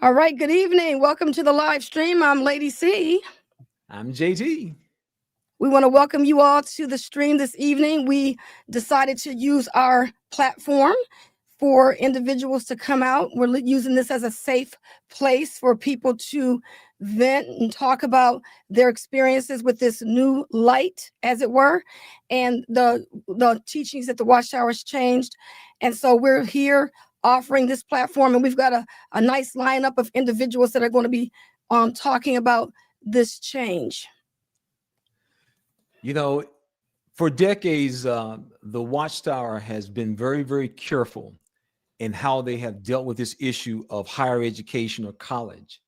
All right, good evening. Welcome to the live stream. I'm Lady Cee. I'm JT. We want to welcome you all to the stream this evening. We decided to use our platform for individuals to come out. We're using this as a safe place for people to vent and talk about their experiences with this new light, as it were, and the teachings that the Watchtower has changed. And so we're here offering this platform, and we've got a nice lineup of individuals that are going to be talking about this change. You know, for decades, the Watchtower has been very, very careful in how they have dealt with this issue of higher education or college.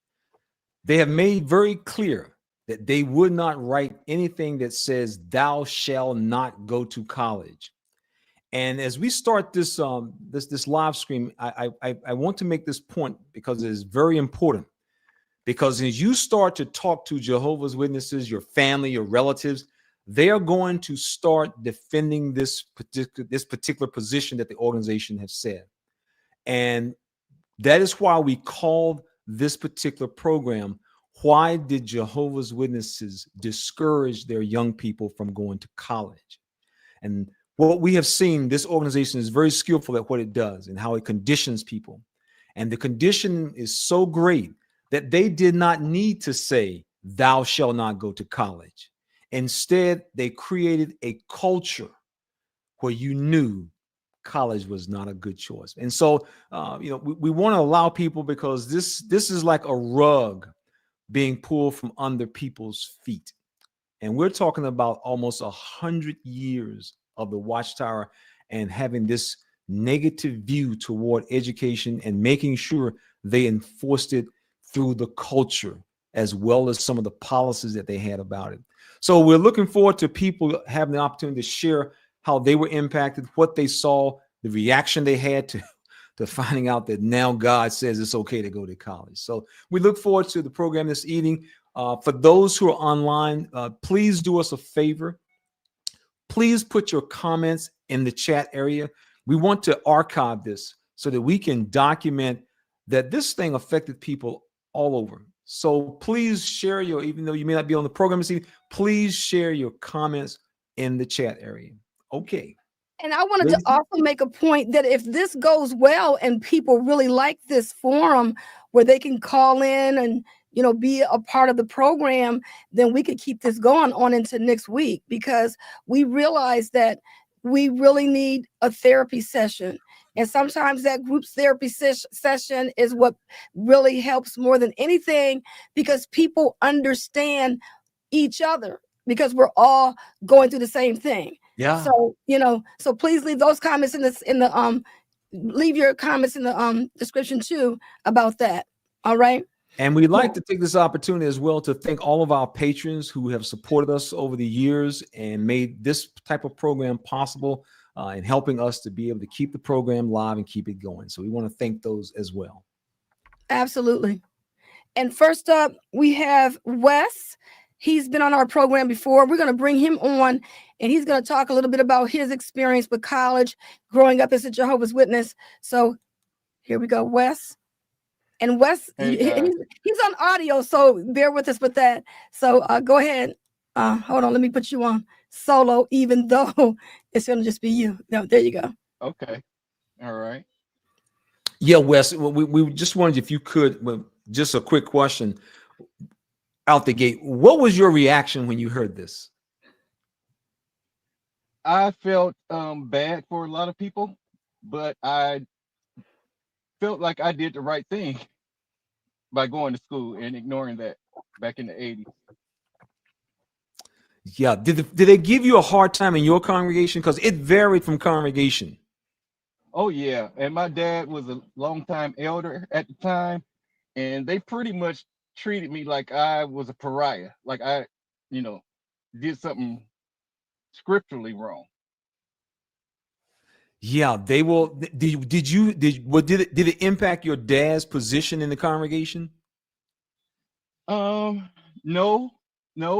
They have made very clear that they would not write anything that says, "Thou shalt not go to college." And as we start this this live stream, I want to make this point because it is very important. Because as you start to talk to Jehovah's Witnesses, your family, your relatives, they are going to start defending this particular position that the organization has said. And that is why we called this particular program, "Why Did Jehovah's Witnesses Discourage Their Young People from Going to College?" And what we have seen, this organization is very skillful at what it does and how it conditions people. And the condition is so great that they did not need to say, "Thou shalt not go to college." Instead, they created a culture where you knew college was not a good choice. And so, we want to allow people, because this is like a rug being pulled from under people's feet. And we're talking about almost 100 years of the Watchtower and having this negative view toward education and making sure they enforced it through the culture as well as some of the policies that they had about it. So we're looking forward to people having the opportunity to share how they were impacted, what they saw, the reaction they had to finding out that now God says it's okay to go to college. So we look forward to the program this evening. For those who are online, please do us a favor. Please put your comments in the chat area. We want to archive this so that we can document that this thing affected people all over. So please share even though you may not be on the program this evening, please share your comments in the chat area. Okay. And I wanted to also make a point that if this goes well and people really like this forum where they can call in and be a part of the program, then we could keep this going on into next week, because we realize that we really need a therapy session. And sometimes that group therapy session is what really helps more than anything, because people understand each other, because we're all going through the same thing. Yeah. So, so please leave those comments leave your comments in the description too about that. All right. And we'd like to take this opportunity as well to thank all of our patrons who have supported us over the years and made this type of program possible, and helping us to be able to keep the program live and keep it going. So we want to thank those as well. Absolutely. And first up, we have Wes. He's been on our program before. We're going to bring him on, and he's going to talk a little bit about his experience with college, growing up as a Jehovah's Witness. So here we go, Wes. And Wes, he's on audio, so bear with us with that. So go ahead. Hold on, let me put you on solo, even though it's going to just be you. No, there you go. Okay. All right. Yeah, Wes, we just wondered if you could, just a quick question out the gate. What was your reaction when you heard this? I felt bad for a lot of people, but I felt like I did the right thing by going to school and ignoring that back in the 80s. Yeah. Did they give you a hard time in your congregation? Because it varied from congregation. Oh, yeah. And my dad was a longtime elder at the time, and they pretty much treated me like I was a pariah, like I, did something scripturally wrong. Yeah, they will. Did it impact your dad's position in the congregation? No,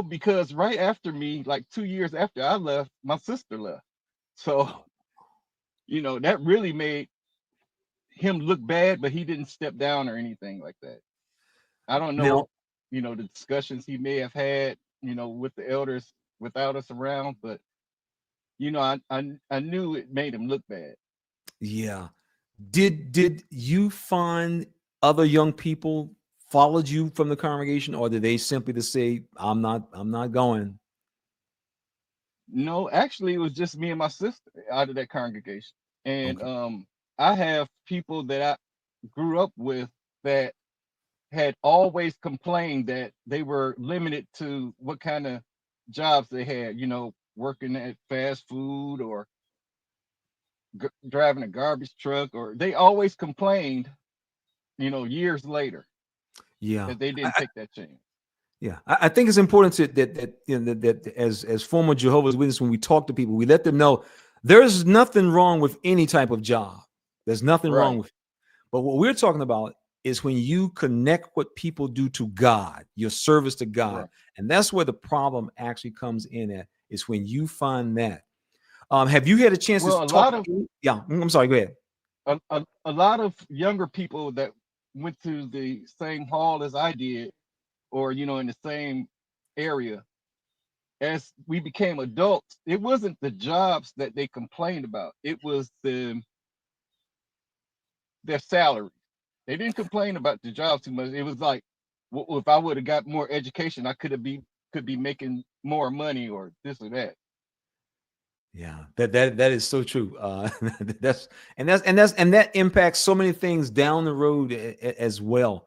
because right after me, like 2 years after I left, my sister left. So, that really made him look bad, but he didn't step down or anything like that. I don't know, Now, the discussions he may have had, with the elders without us around, but I knew it made him look bad. yeah. Did you find other young people followed you from the congregation, or did they simply just say, I'm not going? No, actually, it was just me and my sister out of that congregation, and Okay. I have people that I grew up with that had always complained that they were limited to what kind of jobs they had, working at fast food or driving a garbage truck, or they always complained, years later Yeah. that they didn't take that chance. Yeah, I think it's important to that as former Jehovah's Witness, when we talk to people, we let them know there's nothing wrong with any type of job. There's nothing wrong Right, with it. But what we're talking about is when you connect what people do to God, your service to God, right. and that's where the problem actually comes in at. Is when you find that. Have you had a chance Well, to a talk? lot of Yeah, I'm sorry. Go ahead. a lot of younger people that went to the same hall as I did, or in the same area, as we became adults, it wasn't the jobs that they complained about. It was their salary. They didn't complain about the job too much. It was like, well, if I would have got more education, I could be making more money or this or that. Yeah, that is so true. That impacts so many things down the road as well.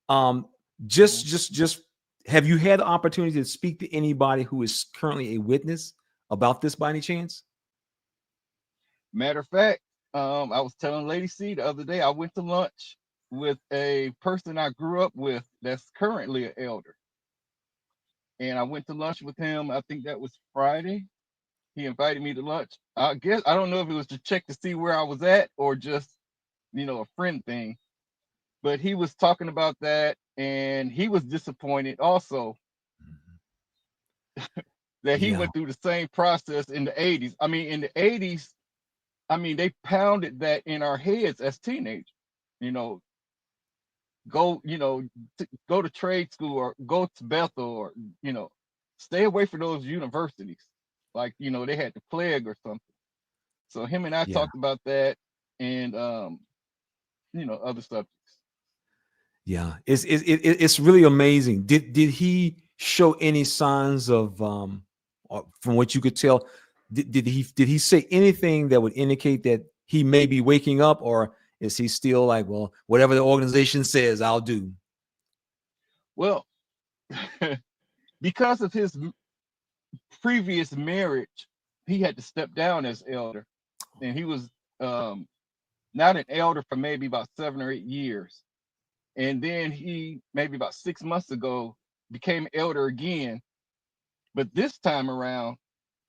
Um, Mhm. just have you had the opportunity to speak to anybody who is currently a witness about this by any chance? Matter of fact, I was telling Lady Cee the other day, I went to lunch with a person I grew up with that's currently an elder. And I went to lunch with him. I think that was Friday. He invited me to lunch. I guess I don't know if it was to check to see where I was at or just, a friend thing. But he was talking about that, and he was disappointed also that he Yeah, went through the same process in the 80s. I mean, in the 80s, they pounded that in our heads as teenagers. You know, go, go to trade school or go to Bethel, or you know, stay away from those universities. Like, they had the plague or something. So him and I yeah, talked about that, and other subjects. yeah. It's really amazing. Did he show any signs of or from what you could tell? Did he say anything that would indicate that he may be waking up, or is he still like, well, whatever the organization says, I'll do? Well, because of his previous marriage, he had to step down as elder, and he was um, not an elder for maybe about 7 or 8 years. And then he, maybe about 6 months ago, became elder again. But this time around,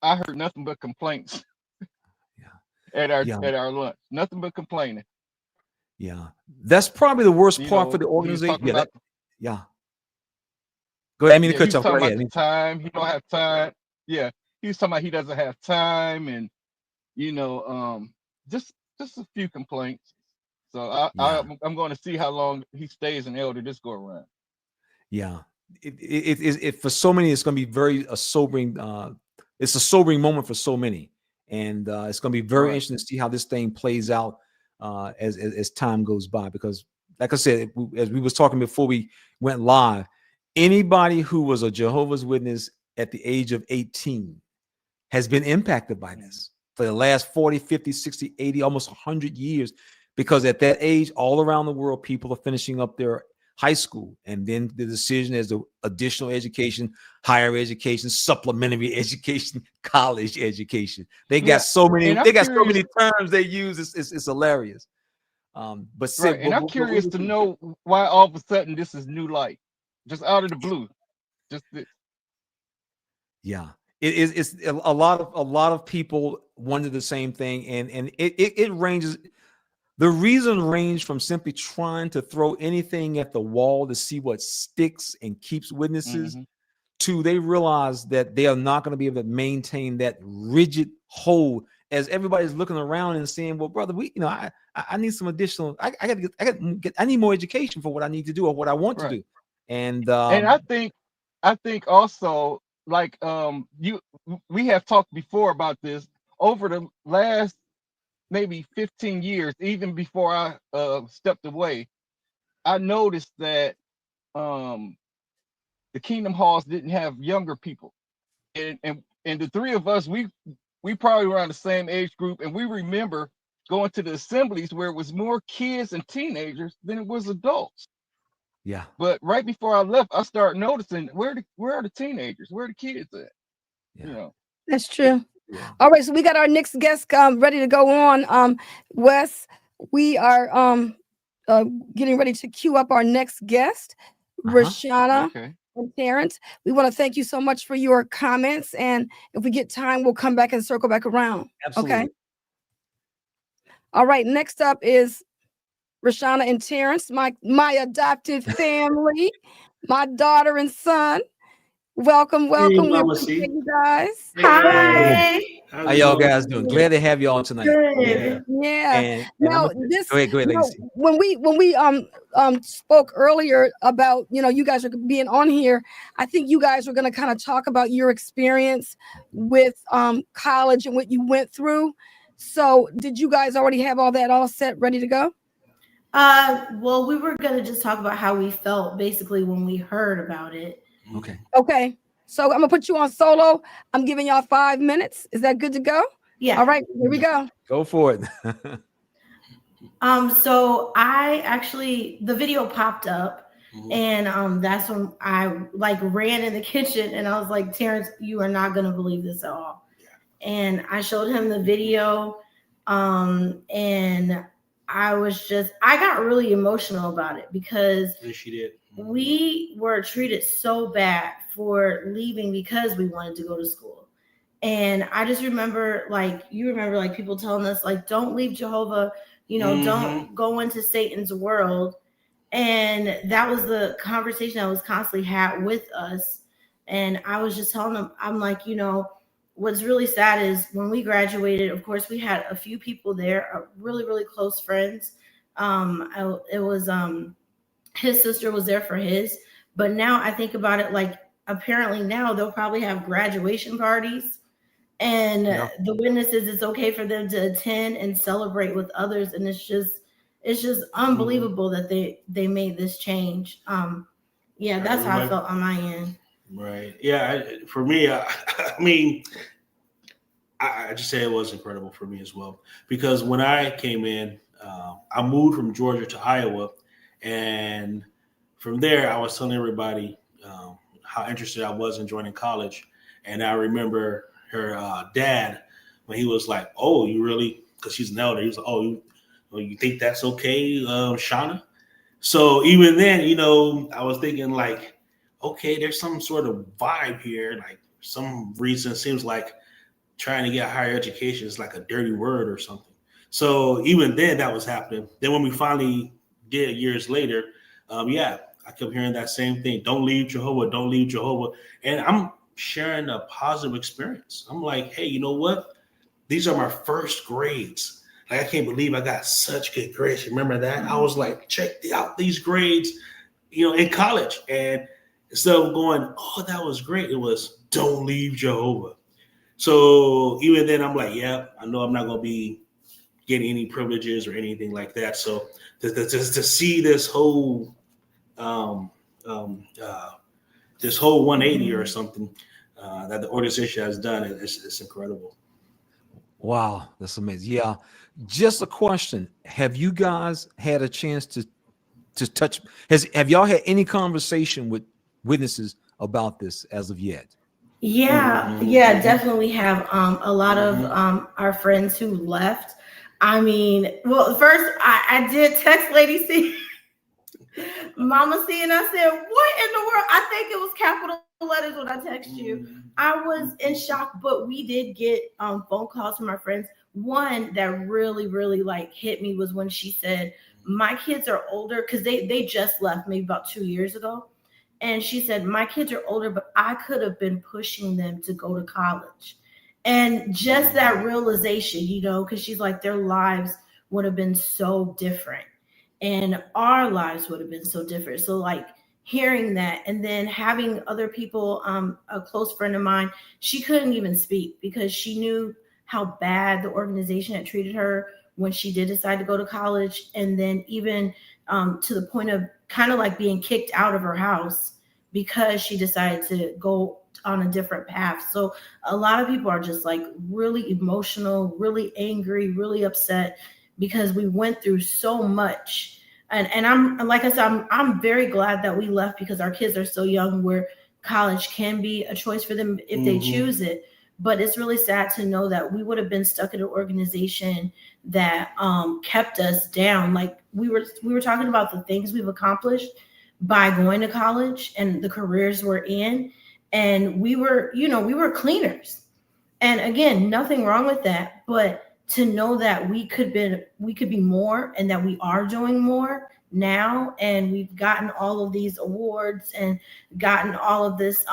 I heard nothing but complaints Yeah, at our yeah, at our lunch. Nothing but complaining. yeah. That's probably the worst part for the He was organization. talking Yeah, about, yeah. Go ahead. I mean to yeah, he cut was you off. Go talking about ahead. the time. He don't have time. Yeah, he was talking about he doesn't have time, and you know, um, just a few complaints. So Yeah, I'm going to see how long he stays an elder this go around. yeah. It for so many, it's going to be very a sobering. It's a sobering moment for so many, and it's going to be very Right. interesting to see how this thing plays out as time goes by. Because, like I said, as we was talking before we went live, anybody who was a Jehovah's Witness at the age of 18 has been impacted by Mhm. this for the last 40, 50, 60, 80, almost 100 years. Because at that age, all around the world, people are finishing up their high school. And then the decision is the additional education, higher education, supplementary education, college education. They got Yeah, so many, and I'm they got so curious, many terms they use. It's hilarious. But right? Sid, And I'm what was curious to it? know why all of a sudden this is new light, just out of the blue. Just this. Yeah, it's a lot of people wonder the same thing, and it ranges. The reason range from simply trying to throw anything at the wall to see what sticks and keeps witnesses Hmm. to they realize that they are not going to be able to maintain that rigid hold as everybody's looking around and saying, well, brother, I need some additional, I need more education for what I need to do or what I want to Right. do. And And I think also, like, we have talked before about this over the last maybe 15 years, even before I stepped away. I noticed that um the Kingdom Halls didn't have younger people, and the three of us, we probably around the same age group, and we remember going to the assemblies where it was more kids and teenagers than it was adults. yeah, But right before I left, I started noticing where are the teenagers, where are the kids at? yeah, You know. That's true. yeah. All right, so we got our next guest ready to go on. Wes, we are uh, getting ready to queue up our next guest, Uh-huh. Rashana Okay. and Terrance. We want to thank you so much for your comments, and if we get time, we'll come back and circle back around. Absolutely. Okay. All right. Next up is Rashana and Terrance, my adopted family, my daughter and son. Welcome, welcome. Hey, We Mama appreciate C. you guys. Hi. How y'all guys doing? Glad to have y'all on tonight. Yeah. Yeah. And Now go ahead, Lady Cee. when we spoke earlier about, you guys are being on here, I think you guys were going to kind of talk about your experience with college and what you went through. So did you guys already have all that all set, ready to go? Well, we were gonna just talk about how we felt basically when we heard about it. Okay. Okay. So I'm gonna put you on solo. I'm giving y'all 5 minutes. Is that good to go? Yeah. All right, here we go. Go for it. So I actually, the video popped up, and that's when I like ran in the kitchen and I was like, Terrance, you are not gonna believe this at all. And I showed him the video, and I got really emotional about it because She did. we were treated so bad for leaving because we wanted to go to school. And I just remember, like, people telling us, like, don't leave Jehovah, don't go into Satan's world. And that was the conversation that was constantly had with us. And I was just telling them, I'm like, what's really sad is when we graduated, of course, we had a few people there, really, really close friends. His sister was there for his, but now I think about it, like, apparently now they'll probably have graduation parties, and the witnesses, it's okay for them to attend and celebrate with others. And it's just unbelievable that they made this change. That's how I felt on my end. Right. Yeah. For me, I mean, I just say it was incredible for me as well, because when I came in, I moved from Georgia to Iowa, and from there I was telling everybody how interested I was in joining college. And I remember her dad, when he was like, "Oh, you really?" Because she's an elder. He was like, "Oh, you think that's okay, Shauna?" So even then, I was thinking, like, okay, there's some sort of vibe here. Like, some reason it seems like trying to get higher education is like a dirty word or something. So even then that was happening. Then when we finally did years later, I kept hearing that same thing. Don't leave Jehovah. Don't leave Jehovah. And I'm sharing a positive experience. I'm like, hey, you know what? These are my first grades. Like, I can't believe I got such good grades. Remember that? I was like, check out these grades, in college. And instead of going, oh, that was great, it was, don't leave Jehovah. So even then, I'm like, yeah, I know I'm not going to be getting any privileges or anything like that. So to see this whole this whole 180 or something that the organization has done, it's incredible. Wow, that's amazing. Yeah, just a question: have you guys had a chance to touch? Have y'all had any conversation with witnesses about this as of yet? Yeah, definitely have a lot of our friends who left. I mean, well, first I did text Lady Cee, Mama C, and I said, what in the world? I think it was capital letters when I text you. I was in shock, but we did get phone calls from our friends. One that really, really like hit me was when she said, my kids are older, because they just left maybe about 2 years ago. And she said, my kids are older, but I could have been pushing them to go to college. And just that realization, you know, because she's like, their lives would have been so different and our lives would have been so different. So like hearing that, and then having other people, a close friend of mine, she couldn't even speak because she knew how bad the organization had treated her when she did decide to go to college. And then even to the point of kind of like being kicked out of her house because she decided to go on a different path. So a lot of people are just like really emotional, really angry, really upset because we went through so much. And I'm, like I said, I'm very glad that we left because our kids are so young where college can be a choice for them if they choose it. But it's really sad to know that we would have been stuck in an organization that kept us down. Like we were talking about the things we've accomplished by going to college and the careers we're in. And we were cleaners. And again, nothing wrong with that. But to know that we could be more and that we are doing more now, and we've gotten all of these awards and gotten all of this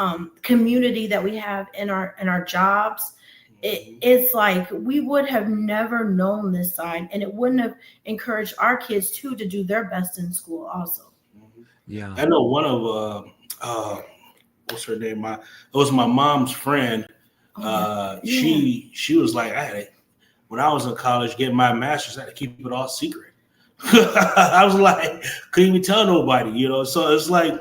community that we have in our jobs, it's like we would have never known this side, and it wouldn't have encouraged our kids to do their best in school also. Yeah, I know one of what's her name? It was my mom's friend. She was like, when I was in college getting my master's, I had to keep it all secret. I was like, couldn't even tell nobody, you know. So it's like,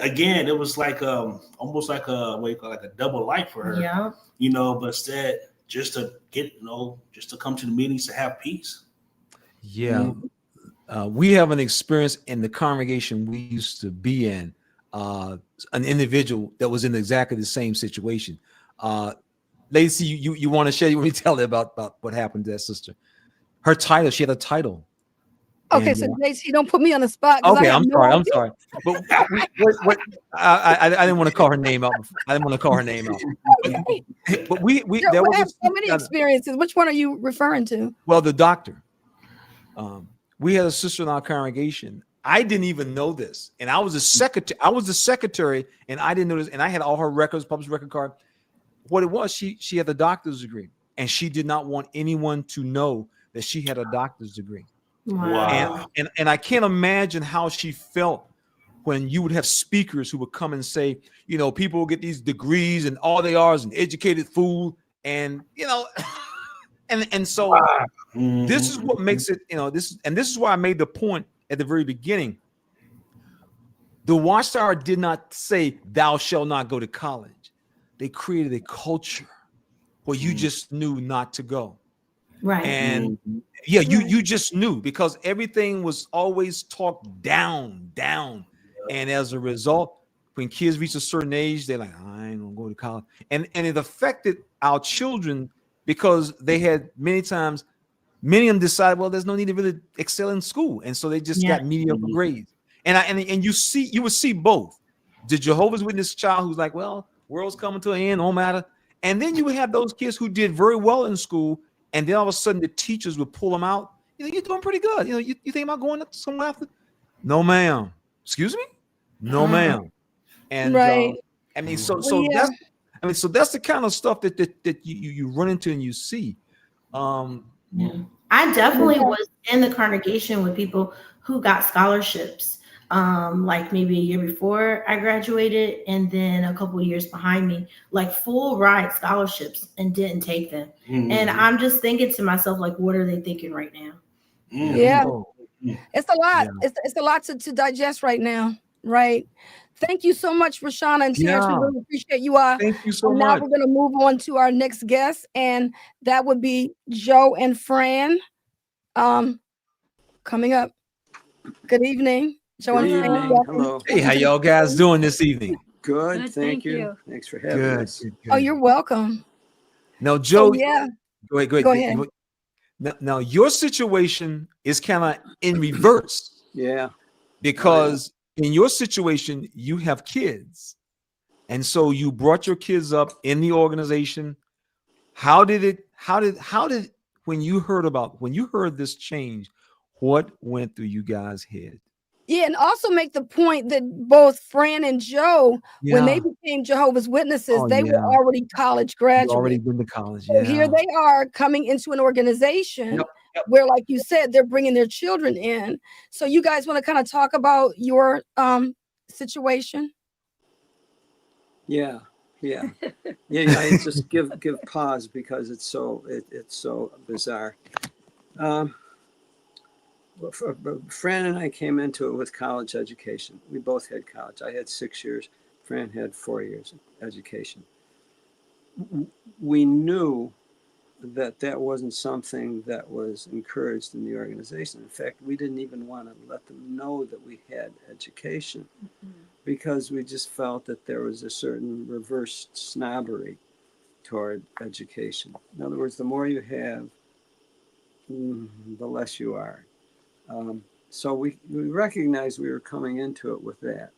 again, it was like almost like a double life for her, you know. But instead, just to get, just to come to the meetings to have peace. Yeah, we have an experience in the congregation we used to be in. An individual that was in exactly the same situation. Lady Cee, you want to share? You want me to tell her about what happened to that sister? Her title, she had a title. Okay, so Lady Cee, don't put me on the spot. Okay, I'm sorry. But I didn't want to call her name out. But there was so many experiences. Which one are you referring to? Well, the doctor. We had a sister in our congregation. I didn't even know this, and I was the secretary, and I didn't know this, and I had all her records, published record card. What it was, she had a doctor's degree, and she did not want anyone to know that she had a doctor's degree. Wow. And I can't imagine how she felt when you would have speakers who would come and say, people will get these degrees and all they are is an educated fool, and and so this is what makes it, this is why I made the point at the very beginning. The Watchtower did not say thou shalt not go to college. They created a culture where you just knew not to go. Right. And you just knew, because everything was always talked down. And as a result, when kids reach a certain age, they're like, I ain't gonna go to college. And it affected our children because they had many of them decide, well, there's no need to really excel in school. And so they just got mediocre grades. And you would see both. The Jehovah's Witness child who's like, well, world's coming to an end, no matter. And then you would have those kids who did very well in school, and then all of a sudden the teachers would pull them out. You're doing pretty good. You think about going somewhere after? No, ma'am. Excuse me? No, ma'am. And right. So that's the kind of stuff that you run into and you see. I definitely was in the congregation with people who got scholarships. Like maybe a year before I graduated, and then a couple of years behind me, like full ride scholarships, and didn't take them. And I'm just thinking to myself, like, what are they thinking right now? Yeah, it's a lot. Yeah. It's a lot to digest right now, right? Thank you so much, Rashana and Terrance. We really appreciate you all. Thank you so much. Now we're going to move on to our next guest, and that would be Joe and Fran. Coming up. Good evening. Good evening. Hello. Hey, how y'all guys doing this evening? Good. Thank you. Thanks for having us. Good. Oh, you're welcome. Now, Joe. Go ahead. Now, your situation is kind of in reverse. Yeah. Because in your situation, you have kids. And so you brought your kids up in the organization. When you heard this change, what went through you guys' head? Yeah, and also make the point that both Fran and Joe, when they Yeah. became Jehovah's Witnesses, Oh, they were yeah. already college You already graduates. been to college. So here Yeah. they are coming into an organization Yep. Yep. where, like you said, they're bringing their children in. So you guys want to kind of talk about your situation? Yeah, yeah, yeah. I just give pause because it's so bizarre. Um, Fran and I came into it with college education. We both had college. I had 6 years. Fran had 4 years of education. We knew that that wasn't something that was encouraged in the organization. In fact, we didn't even want to let them know that we had education because we just felt that there was a certain reverse snobbery toward education. In other words, the more you have, the less you are. So we recognized we were coming into it with that.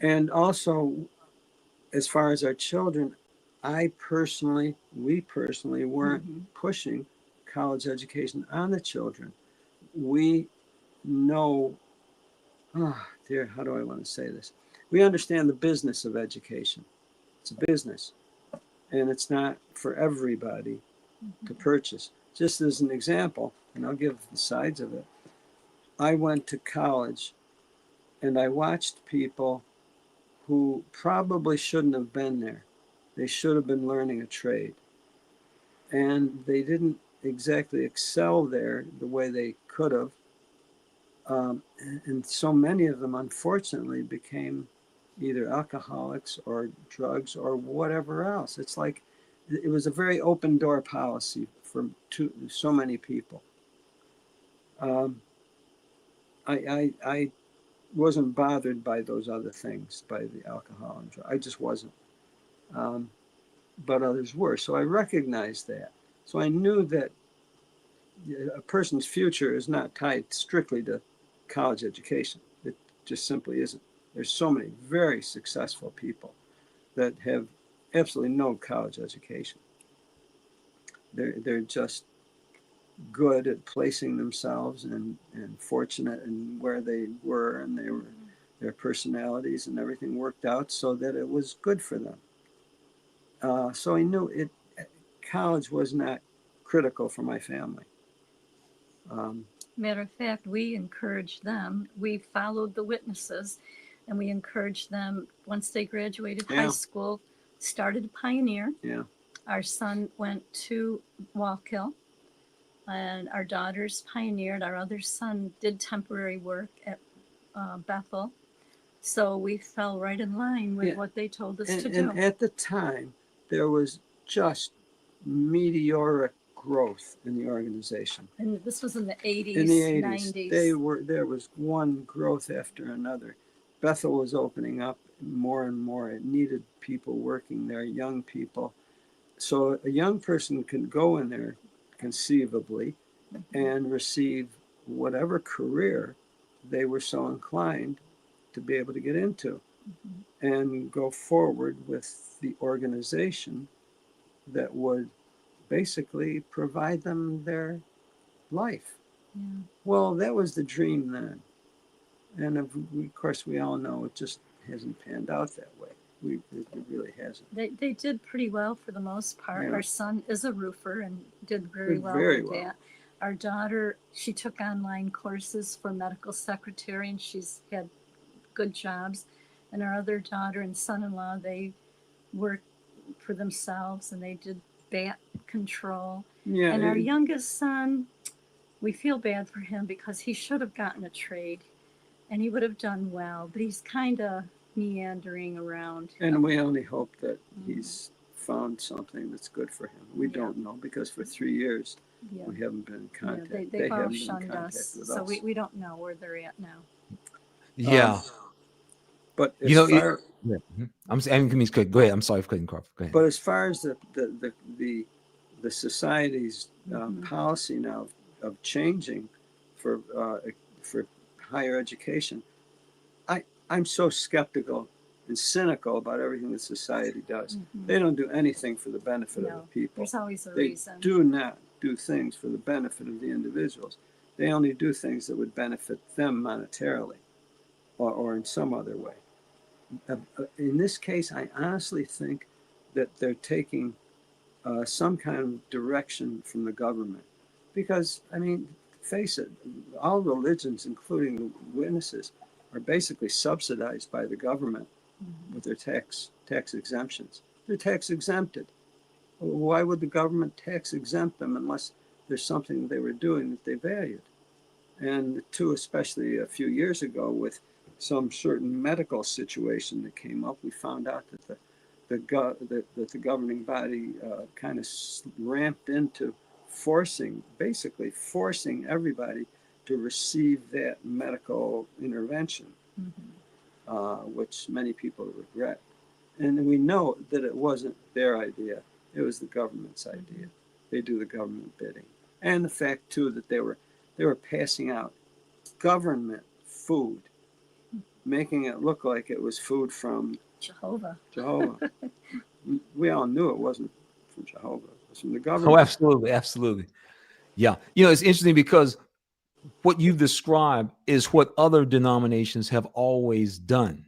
And also, as far as our children, we personally weren't pushing college education on the children. We know, oh dear, how do I want to say this? We understand the business of education. It's a business, and it's not for everybody to purchase. Just as an example, and I'll give the sides of it. I went to college and I watched people who probably shouldn't have been there. They should have been learning a trade. And they didn't exactly excel there the way they could have. And so many of them, unfortunately, became either alcoholics or drugs or whatever else. It's like it was a very open door policy for so many people. I wasn't bothered by those other things, by the alcohol and drugs. I just wasn't. But others were. So I recognized that. So I knew that a person's future is not tied strictly to college education. It just simply isn't. There's so many very successful people that have absolutely no college education. They're just good at placing themselves and fortunate in where they were, and their personalities and everything worked out so that it was good for them. So I knew college was not critical for my family. Matter of fact, we encouraged them. We followed the witnesses, and we encouraged them once they graduated high school, started Pioneer. Yeah. Our son went to Wallkill, and our daughters pioneered. Our other son did temporary work at Bethel. So we fell right in line with what they told us to do. And at the time, there was just meteoric growth in the organization. And this was in the 80s, in the 80s, 90s. There was one growth after another. Bethel was opening up more and more. It needed people working there, young people. So a young person can go in there conceivably and receive whatever career they were so inclined to be able to get into and go forward with the organization that would basically provide them their life. Yeah. Well, that was the dream then. And of course, we all know it just hasn't panned out that way. It really hasn't. They did pretty well for the most part. Yeah. Our son is a roofer and did very well with well. that. Our daughter, she took online courses for medical secretary, and she's had good jobs. And our other daughter and son-in-law, they worked for themselves, and they did bat control. Yeah. And our youngest son, we feel bad for him because he should have gotten a trade, and he would have done well. But he's kind of meandering around. And we only hope that he's found something that's good for him. We don't know, because for 3 years we haven't been in contact. They've all shunned us, so we don't know where they're at now. Yeah. But as You know, far, I'm good. Go ahead. I'm sorry for cutting you off. Go ahead. but as far as the society's policy now of changing for higher education, I'm so skeptical and cynical about everything that society does. They don't do anything for the benefit of the people. There's always a They reason. do not do things for the benefit of the individuals. They only do things that would benefit them monetarily or in some other way. In this case, I honestly think that they're taking some kind of direction from the government. Because, I mean, face it, all religions, including the witnesses, are basically subsidized by the government with their tax exemptions. They're tax exempted. Why would the government tax exempt them unless there's something they were doing that they valued? And two, especially a few years ago with some certain medical situation that came up, we found out that the governing body kind of ramped into basically forcing everybody to receive that medical intervention, which many people regret. And we know that it wasn't their idea. It was the government's idea. They do the government bidding. And the fact, too, that they were passing out government food, making it look like it was food from Jehovah. We all knew it wasn't from Jehovah. It was from the government. Oh, absolutely. Absolutely. Yeah. It's interesting because what you've described is what other denominations have always done.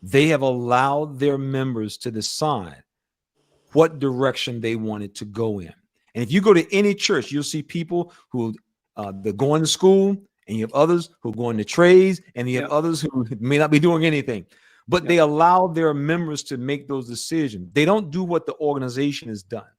They have allowed their members to decide what direction they wanted to go in. And if you go to any church, you'll see people who they're going to school, and you have others who are going to trades, and you have others who may not be doing anything. But they allow their members to make those decisions. They don't do what the organization has done,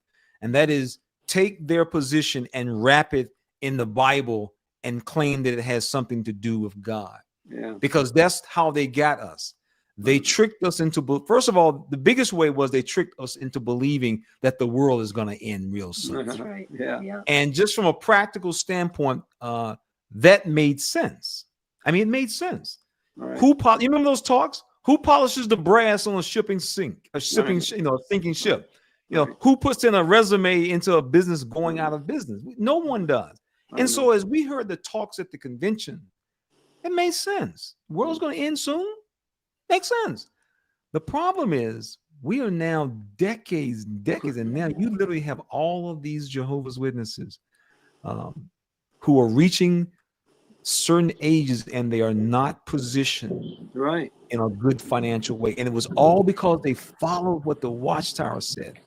and that is take their position and wrap it in the Bible and claim that it has something to do with God. Yeah. Because that's how they got us. They tricked us into, first of all, the biggest way was they tricked us into believing that the world is going to end real soon. That's right. Yeah. And just from a practical standpoint, that made sense. I mean, it made sense. Right. You remember those talks? Who polishes the brass on a sinking ship? Who puts in a resume into a business going out of business? No one does. And so as we heard the talks at the convention, it made sense. The world's going to end soon. Makes sense. The problem is we are now decades, and now you literally have all of these Jehovah's Witnesses who are reaching certain ages, and they are not positioned in a good financial way. And it was all because they followed what the Watchtower said.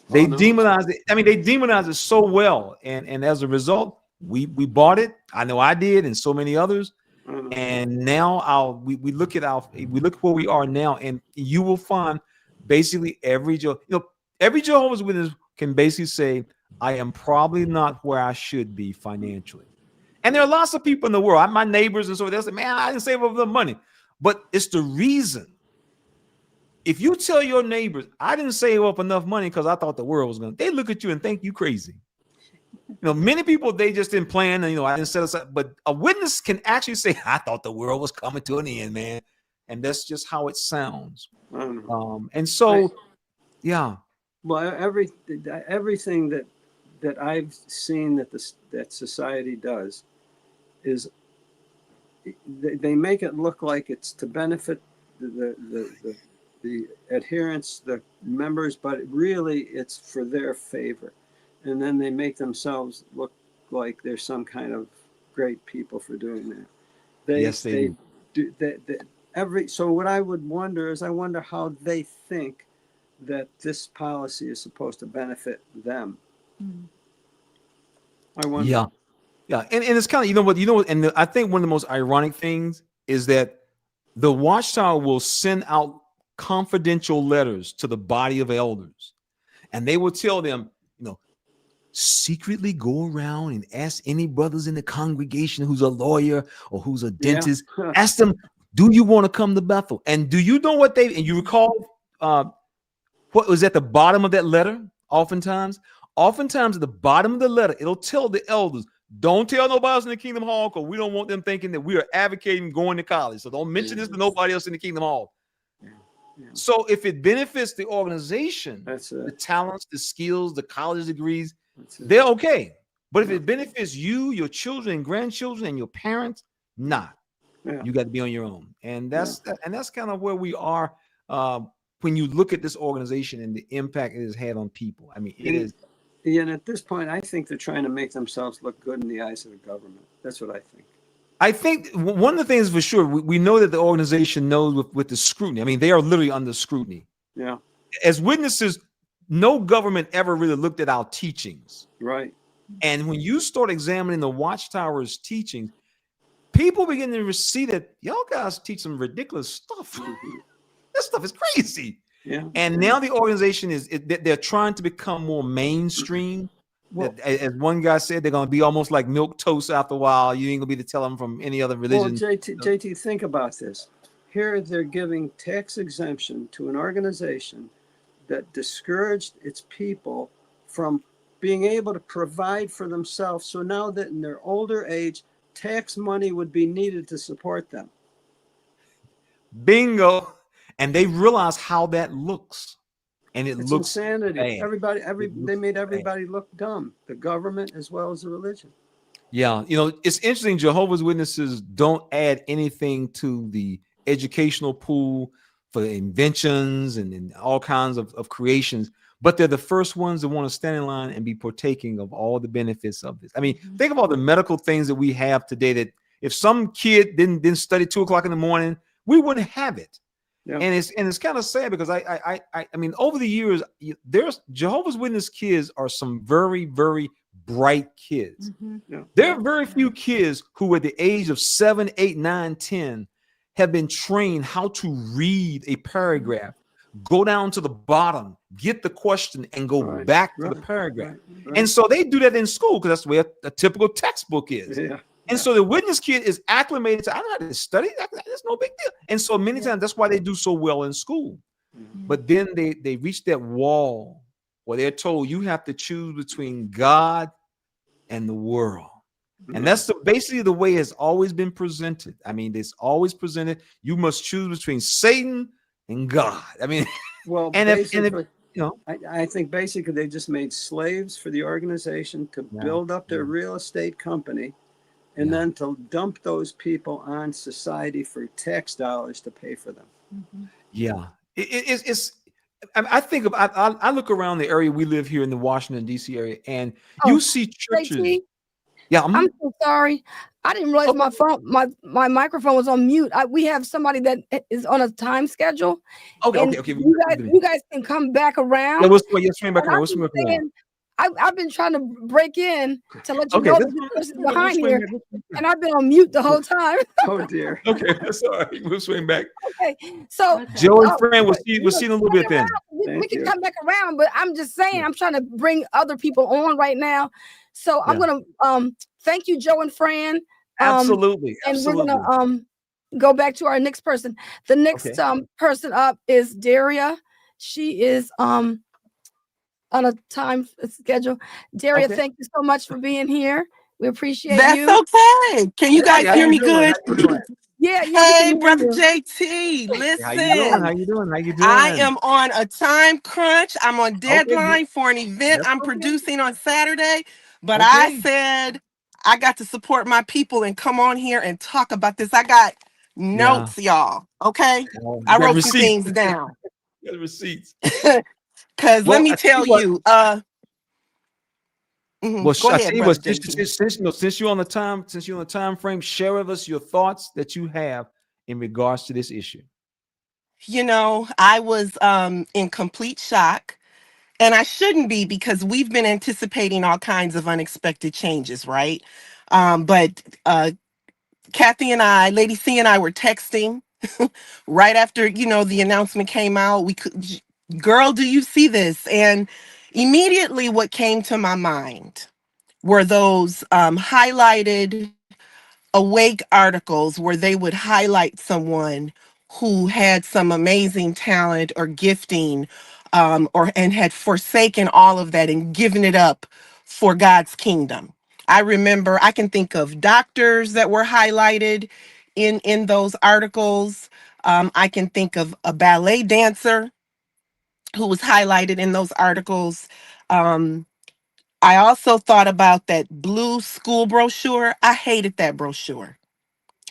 They demonized it. I mean, they demonized it so well. And as a result, we bought it. I know I did, and so many others. And now we look at where we are now, and you will find basically every Jehovah's Witness can basically say, I am probably not where I should be financially. And there are lots of people in the world, my neighbors and so they'll say, man, I didn't save up the money. But it's the reason. If you tell your neighbors, I didn't save up enough money because I thought the world was they look at you and think you crazy. Many people, they just didn't plan, and I didn't set aside. But a witness can actually say, I thought the world was coming to an end, man. And that's just how it sounds. And so, yeah. Well, everything that I've seen that society does is they make it look like it's to benefit the adherents, the members, but really it's for their favor. And then they make themselves look like they're some kind of great people for doing that. They do. So what I would wonder is, I wonder how they think that this policy is supposed to benefit them. I wonder. Yeah. And it's kind of, and I think one of the most ironic things is that the Watchtower will send out confidential letters to the body of elders, and they will tell them, secretly go around and ask any brothers in the congregation who's a lawyer or who's a dentist, ask them, do you want to come to Bethel? And do you know what and you recall what was at the bottom of that letter? Oftentimes at the bottom of the letter, it'll tell the elders, don't tell nobody else in the Kingdom Hall, because we don't want them thinking that we are advocating going to college. So don't mention this to nobody else in the Kingdom Hall. So if it benefits the organization, the talents, the skills, the college degrees, they're okay. But if it benefits you, your children and grandchildren and your parents, you got to be on your own. And that's kind of where we are when you look at this organization and the impact it has had on people. I mean, it is And at this point, I think they're trying to make themselves look good in the eyes of the government. That's what I think. I think one of the things for sure, we know that the organization knows with the scrutiny. I mean, they are literally under scrutiny. Yeah. As witnesses, no government ever really looked at our teachings. Right. And when you start examining the Watchtower's teachings, people begin to see that y'all guys teach some ridiculous stuff. This stuff is crazy. Yeah. And now the organization they're trying to become more mainstream. Well, As one guy said, they're going to be almost like milk toast after a while. You ain't going to be able to tell them from any other religion. Well, JT, think about this. Here they're giving tax exemption to an organization that discouraged its people from being able to provide for themselves. So now that in their older age, tax money would be needed to support them. Bingo. And they realize how that looks. And it's insanity. Bad. They made everybody look dumb, the government as well as the religion. Yeah, it's interesting. Jehovah's Witnesses don't add anything to the educational pool for inventions and all kinds of creations, but they're the first ones that want to stand in line and be partaking of all the benefits of this. I mean, think of all the medical things that we have today that if some kid didn't study 2:00 in the morning, we wouldn't have it. Yeah. And it's kind of sad because I mean, over the years, there's Jehovah's Witness kids are some very, very bright kids. Yeah. There are very few kids who at the age of 7, 8, 9, 10 have been trained how to read a paragraph, go down to the bottom, get the question, and go back to the paragraph. And so they do that in school because that's the way a typical textbook is. Yeah. And so the witness kid is acclimated to, I know how to study. That's no big deal. And so many times that's why they do so well in school. But then they reach that wall where they're told you have to choose between God and the world. And that's basically the way it's always been presented. I mean, it's always presented. You must choose between Satan and God. I mean, well, I think basically they just made slaves for the organization to build up their real estate company. And then to dump those people on society for tax dollars to pay for them. Yeah, it's. I think I look around the area we live here in the Washington D.C. area, and you see churches. Yeah, I'm so sorry. I didn't realize my phone, my microphone was on mute. We have somebody that is on a time schedule. Okay. You guys can come back around. Yeah, we'll swing back around. I've been trying to break in to let you know that this person's behind here, and I've been on mute the whole time. Oh dear. Okay, that's all right. We'll swing back. Okay, so Joe and Fran, we'll see in a little bit then. We can come back around, but I'm just saying I'm trying to bring other people on right now. So I'm gonna thank you, Joe and Fran. Absolutely. And we're gonna go back to our next person. The next person up is Daria. She is on a time schedule. Daria, thank you so much for being here. We appreciate you. That's okay. Can you guys hear me good? Yeah. Hey, brother JT, listen. How you doing? I am on a time crunch. I'm on deadline for an event I'm producing on Saturday. But I said I got to support my people and come on here and talk about this. I got notes, y'all. Okay. I wrote some things down. You got receipts. Because let me tell you, well, go ahead, since you're on the time frame, share with us your thoughts that you have in regards to this issue. I was in complete shock, and I shouldn't be because we've been anticipating all kinds of unexpected changes, right? But Kathy and I, Lady Cee and I were texting right after, the announcement came out. We could, girl, do you see this? And immediately what came to my mind were those highlighted awake articles where they would highlight someone who had some amazing talent or gifting and had forsaken all of that and given it up for God's kingdom. I can think of doctors that were highlighted in those articles. I can think of a ballet dancer who was highlighted in those articles. I also thought about that blue school brochure. I hated that brochure.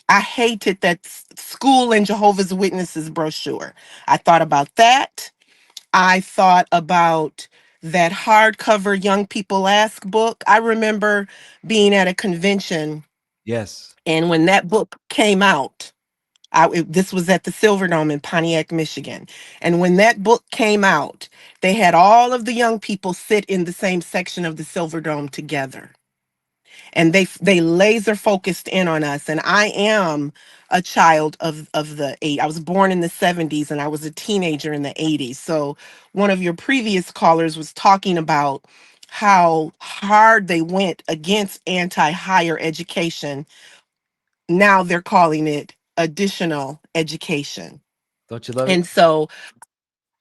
I hated that school and Jehovah's Witnesses brochure. I thought about that. I thought about that hardcover Young People Ask book. I remember being at a convention, Yes. and when that book came out, this was at the Silverdome in Pontiac, Michigan. And when that book came out, they had all of the young people sit in the same section of the Silverdome together. And they laser focused in on us. And I am a child of the I was born in the 70s and I was a teenager in the 80s. So one of your previous callers was talking about how hard they went against anti-higher education. Now they're calling it additional education. Don't you love it? And so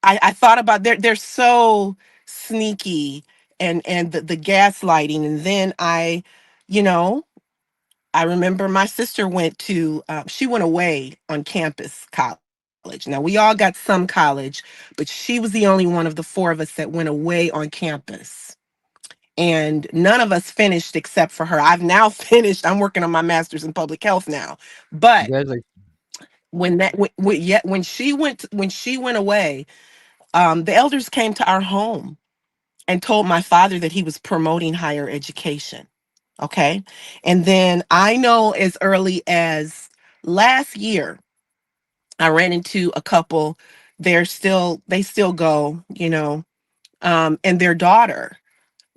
I thought about they're so sneaky, and the gaslighting. And then you know, I remember my sister she went away on campus college. Now we all got some college, but she was the only one of the four of us that went away on campus. And none of us finished except for her. I've now finished. I'm working on my master's in public health now. But Congratulations. when she went away, the elders came to our home and told my father that he was promoting higher education. Okay. And then I know as early as last year, I ran into a couple. They still go, and their daughter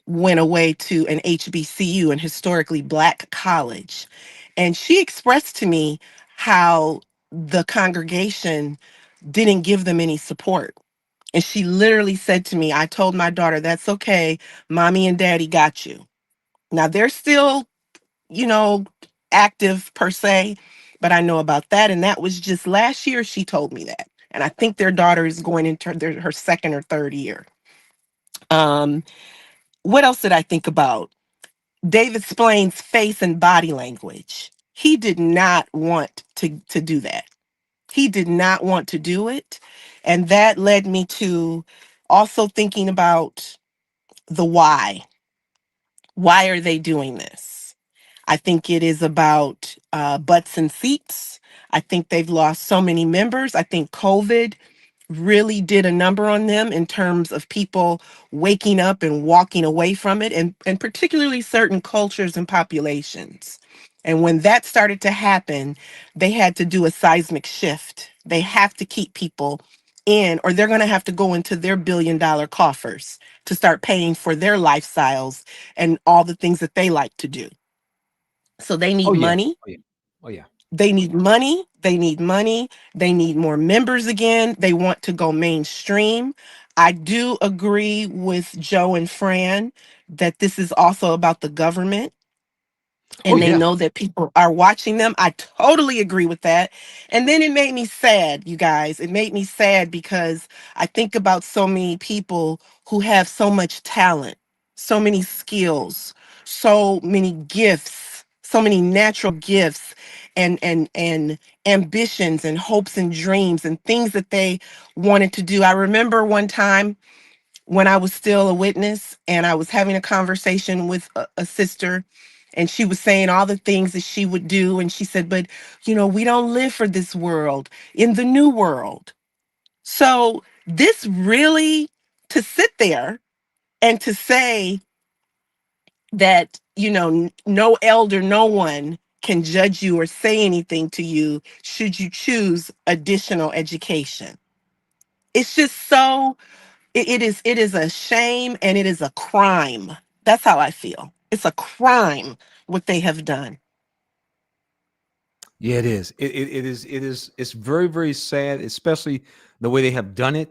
went away to an HBCU, an historically Black college. And she expressed to me how the congregation didn't give them any support. And she literally said to me, I told my daughter, that's okay. Mommy and daddy got you. Now they're still, you know, active per se, but I know about that. And that was just last year she told me that. And I think their daughter is going into her second or third year. What else did I think about? David Splain's face and body language. He did not want to do that. He did not want to do it. And that led me to also thinking about the why. Why are they doing this? I think it is about butts and seats. I think they've lost so many members. I think COVID really did a number on them in terms of people waking up and walking away from it, and particularly certain cultures and populations. And when that started to happen, they had to do a seismic shift. They have to keep people in, or they're going to have to go into their $billion coffers to start paying for their lifestyles and all the things that they like to do. So they need Oh yeah. money. Oh yeah. Oh yeah. They need money. They need money. They need more members again. They want to go mainstream. I do agree with Joe and Fran that this is also about the government, Oh and they yeah. know that people are watching them. I totally agree with that. And then it made me sad, you guys. It made me sad because I think about so many people who have so much talent, so many skills, so many gifts, so many natural gifts, and ambitions and hopes and dreams and things that they wanted to do. I remember one time when I was still a witness and I was having a conversation with a sister, and she was saying all the things that she would do. And she said, but, we don't live for this world, in the new world. So this really, to sit there and to say that, no elder, no one can judge you or say anything to you should you choose additional education. It's just so it is a shame, and it is a crime. That's how I feel. It's a crime what they have done. Yeah, it is. It's very, very sad, especially the way they have done it.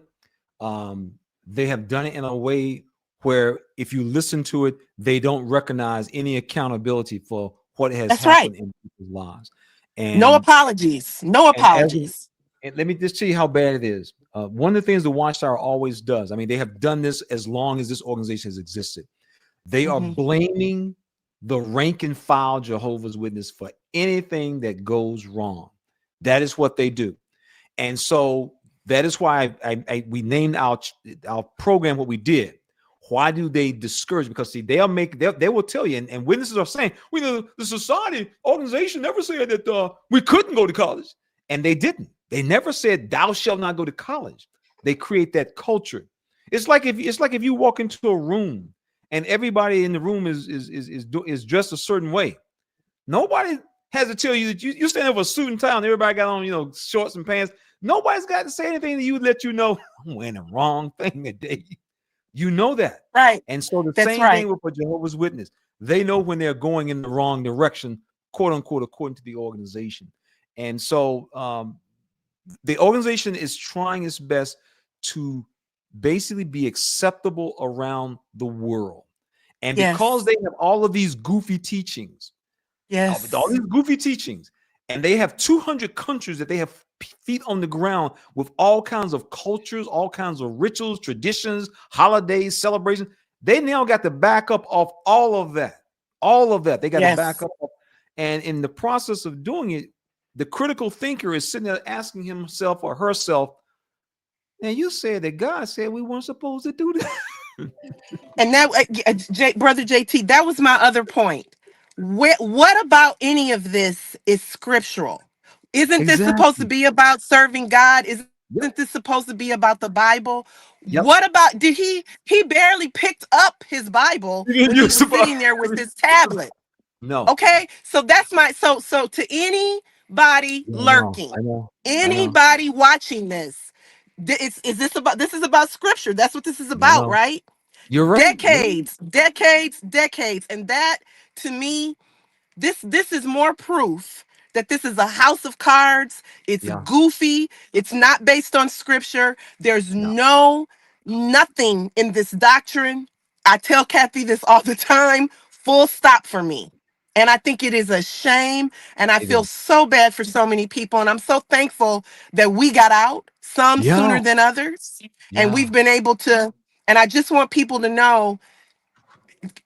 They have done it in a way where if you listen to it, they don't recognize any accountability for what has That's right. happened in people's lives. No And apologies. No and as apologies. and let me just tell you how bad it is. One of the things the Watchtower always does, I mean, they have done this as long as this organization has existed. They are Mhm. blaming the rank and file Jehovah's Witness for anything that goes wrong. That is what they do. And so that is why we named our program what we did. Why do they discourage? Because see, they will tell you, and witnesses are saying, the society organization never said that we couldn't go to college. And they didn't. They never said thou shalt not go to college. They create that culture. It's like if you walk into a room and everybody in the room is dressed a certain way. Nobody has to tell you that you stand over a suit and tie and everybody got on, shorts and pants. Nobody's got to say anything to you, let you know I'm wearing the wrong thing today. You know that. Right. And so the That's same right. thing with a Jehovah's Witness. They know when they're going in the wrong direction, quote unquote, according to the organization. And so the organization is trying its best to basically be acceptable around the world. And because Yes. they have all of these goofy teachings, Yes. all these goofy teachings, and they have 200 countries that they have feet on the ground with all kinds of cultures, all kinds of rituals, traditions, holidays, celebrations. They now got to back up off all of that. All of that. They got to back up. And in the process of doing it, the critical thinker is sitting there asking himself or herself, and you said that God said we weren't supposed to do that. And that, Brother JT, that was my other point. What about any of this is scriptural? Isn't this supposed to Exactly. be about serving God? Isn't Yep. this supposed to be about the Bible? Yep. What about, he barely picked up his Bible when he was sitting there with his tablet. No. Okay, so that's my so to anybody lurking, anybody watching this, this is about scripture. That's what this is about, right? You're right. Decades, and that, to me, this is more proof that this is a house of cards. It's goofy. It's not based on scripture. There's nothing in this doctrine. I tell Kathy this all the time. Full stop for me. And I think it is a shame. And I feel so bad for so many people. And I'm so thankful that we got out, some sooner than others. And we've been able to. And I just want people to know,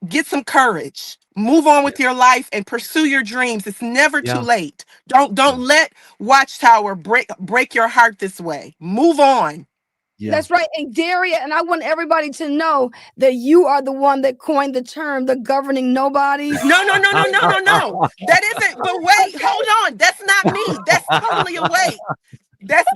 get some courage, move on with your life and pursue your dreams. It's never too late. Don't let Watchtower break your heart this way. Move on. That's right. And Daria, and I want everybody to know that you are the one that coined the term, the governing nobodies. No. That isn't, but wait, hold on. That's not me. That's totally away. But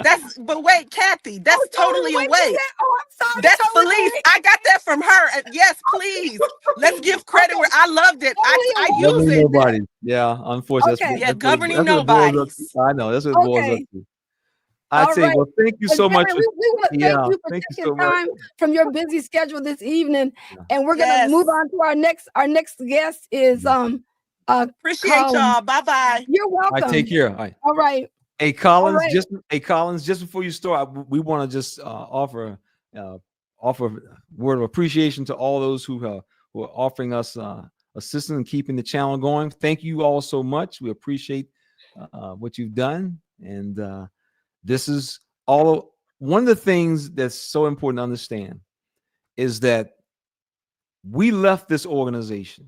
wait, Kathy, that's totally away. Oh, I'm sorry. That's Felice. I got that from her. Yes, please. Let's give credit where I loved it. I use it. Nobody. Yeah, unfortunately. Yeah, governing nobody. I know. That's what it boils up to. I'd say, well, thank you so much. We want to thank you for taking time from your busy schedule this evening. And we're going to move on to our next guest is appreciate y'all. Bye-bye. You're welcome. All right, take care. All right. Hey, Collins, just before you start, we want to just offer a word of appreciation to all those who are offering us assistance in keeping the channel going. Thank you all so much. We appreciate what you've done. And this is one of the things that's so important to understand is that we left this organization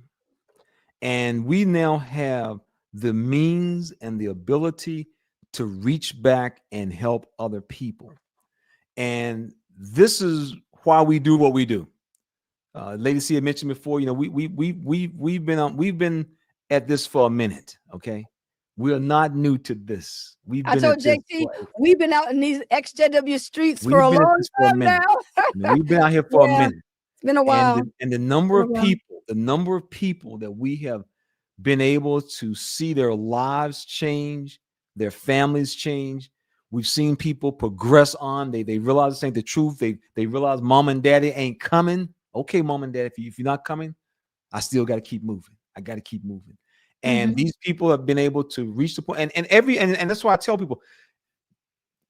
and we now have the means and the ability to reach back and help other people. And this is why we do what we do. Lady Cee had mentioned before, we've been at this for a minute. Okay. We are not new to this. I told JT, we've been out in these EXJW streets for a long time now. We've been out here for a minute. It's been a while. And the number of people that we have been able to see their lives change, their families change. We've seen people progress on. They realize this ain't the truth. They realize mom and daddy ain't coming. Okay, mom and dad, if you're not coming, I still got to keep moving. I got to keep moving. And these people have been able to reach the point. And that's why I tell people,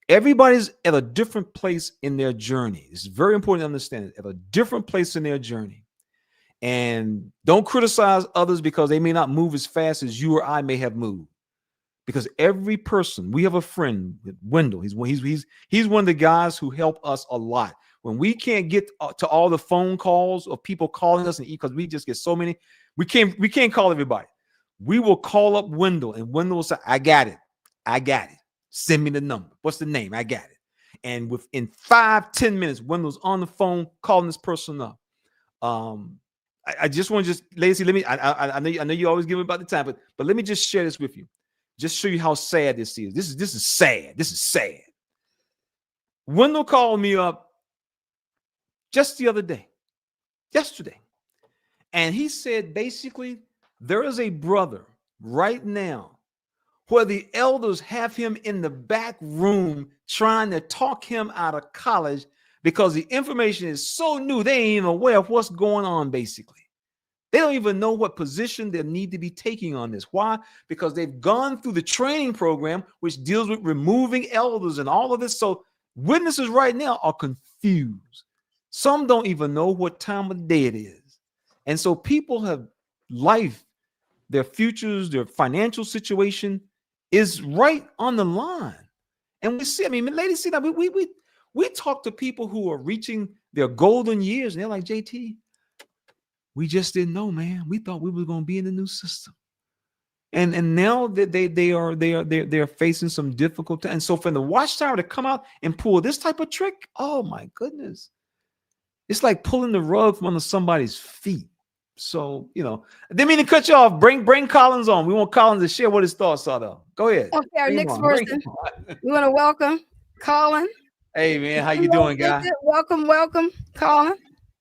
everybody's at a different place in their journey. It's very important to understand it, at a different place in their journey. And don't criticize others because they may not move as fast as you or I may have moved. Because every person, we have a friend, Wendell. He's one of the guys who help us a lot. When we can't get to all the phone calls of people calling us, and because we just get so many, we can't call everybody. We will call up Wendell, and Wendell will say, I got it. Send me the number. What's the name? I got it. And within 5-10 minutes, Wendell's on the phone calling this person up. I just want to Lady Cee, I know you always give me about the time, but let me just share this with you. Just show you how sad this is. This is sad. This is sad. Wendell called me up just the other day, yesterday. And he said, basically, there is a brother right now where the elders have him in the back room trying to talk him out of college because the information is so new, they ain't even aware of what's going on, basically. They don't even know what position they need to be taking on this. Why? Because they've gone through the training program, which deals with removing elders and all of this. So witnesses right now are confused. Some don't even know what time of day it is. And so people have life, their futures, their financial situation is right on the line. And we see, I mean, Lady Cee, we talk to people who are reaching their golden years, and they're like, JT, we just didn't know, man. We thought we were going to be in the new system. And now that they're facing some difficult time. And so for the Watchtower to come out and pull this type of trick, oh my goodness. It's like pulling the rug from under somebody's feet. So, you know, I didn't mean to cut you off. Bring Collins on. We want Collins to share what his thoughts are, though. Go ahead. Okay, our next person, we want to welcome Collin. Hey, man, how you doing, guy? Welcome, Collin. How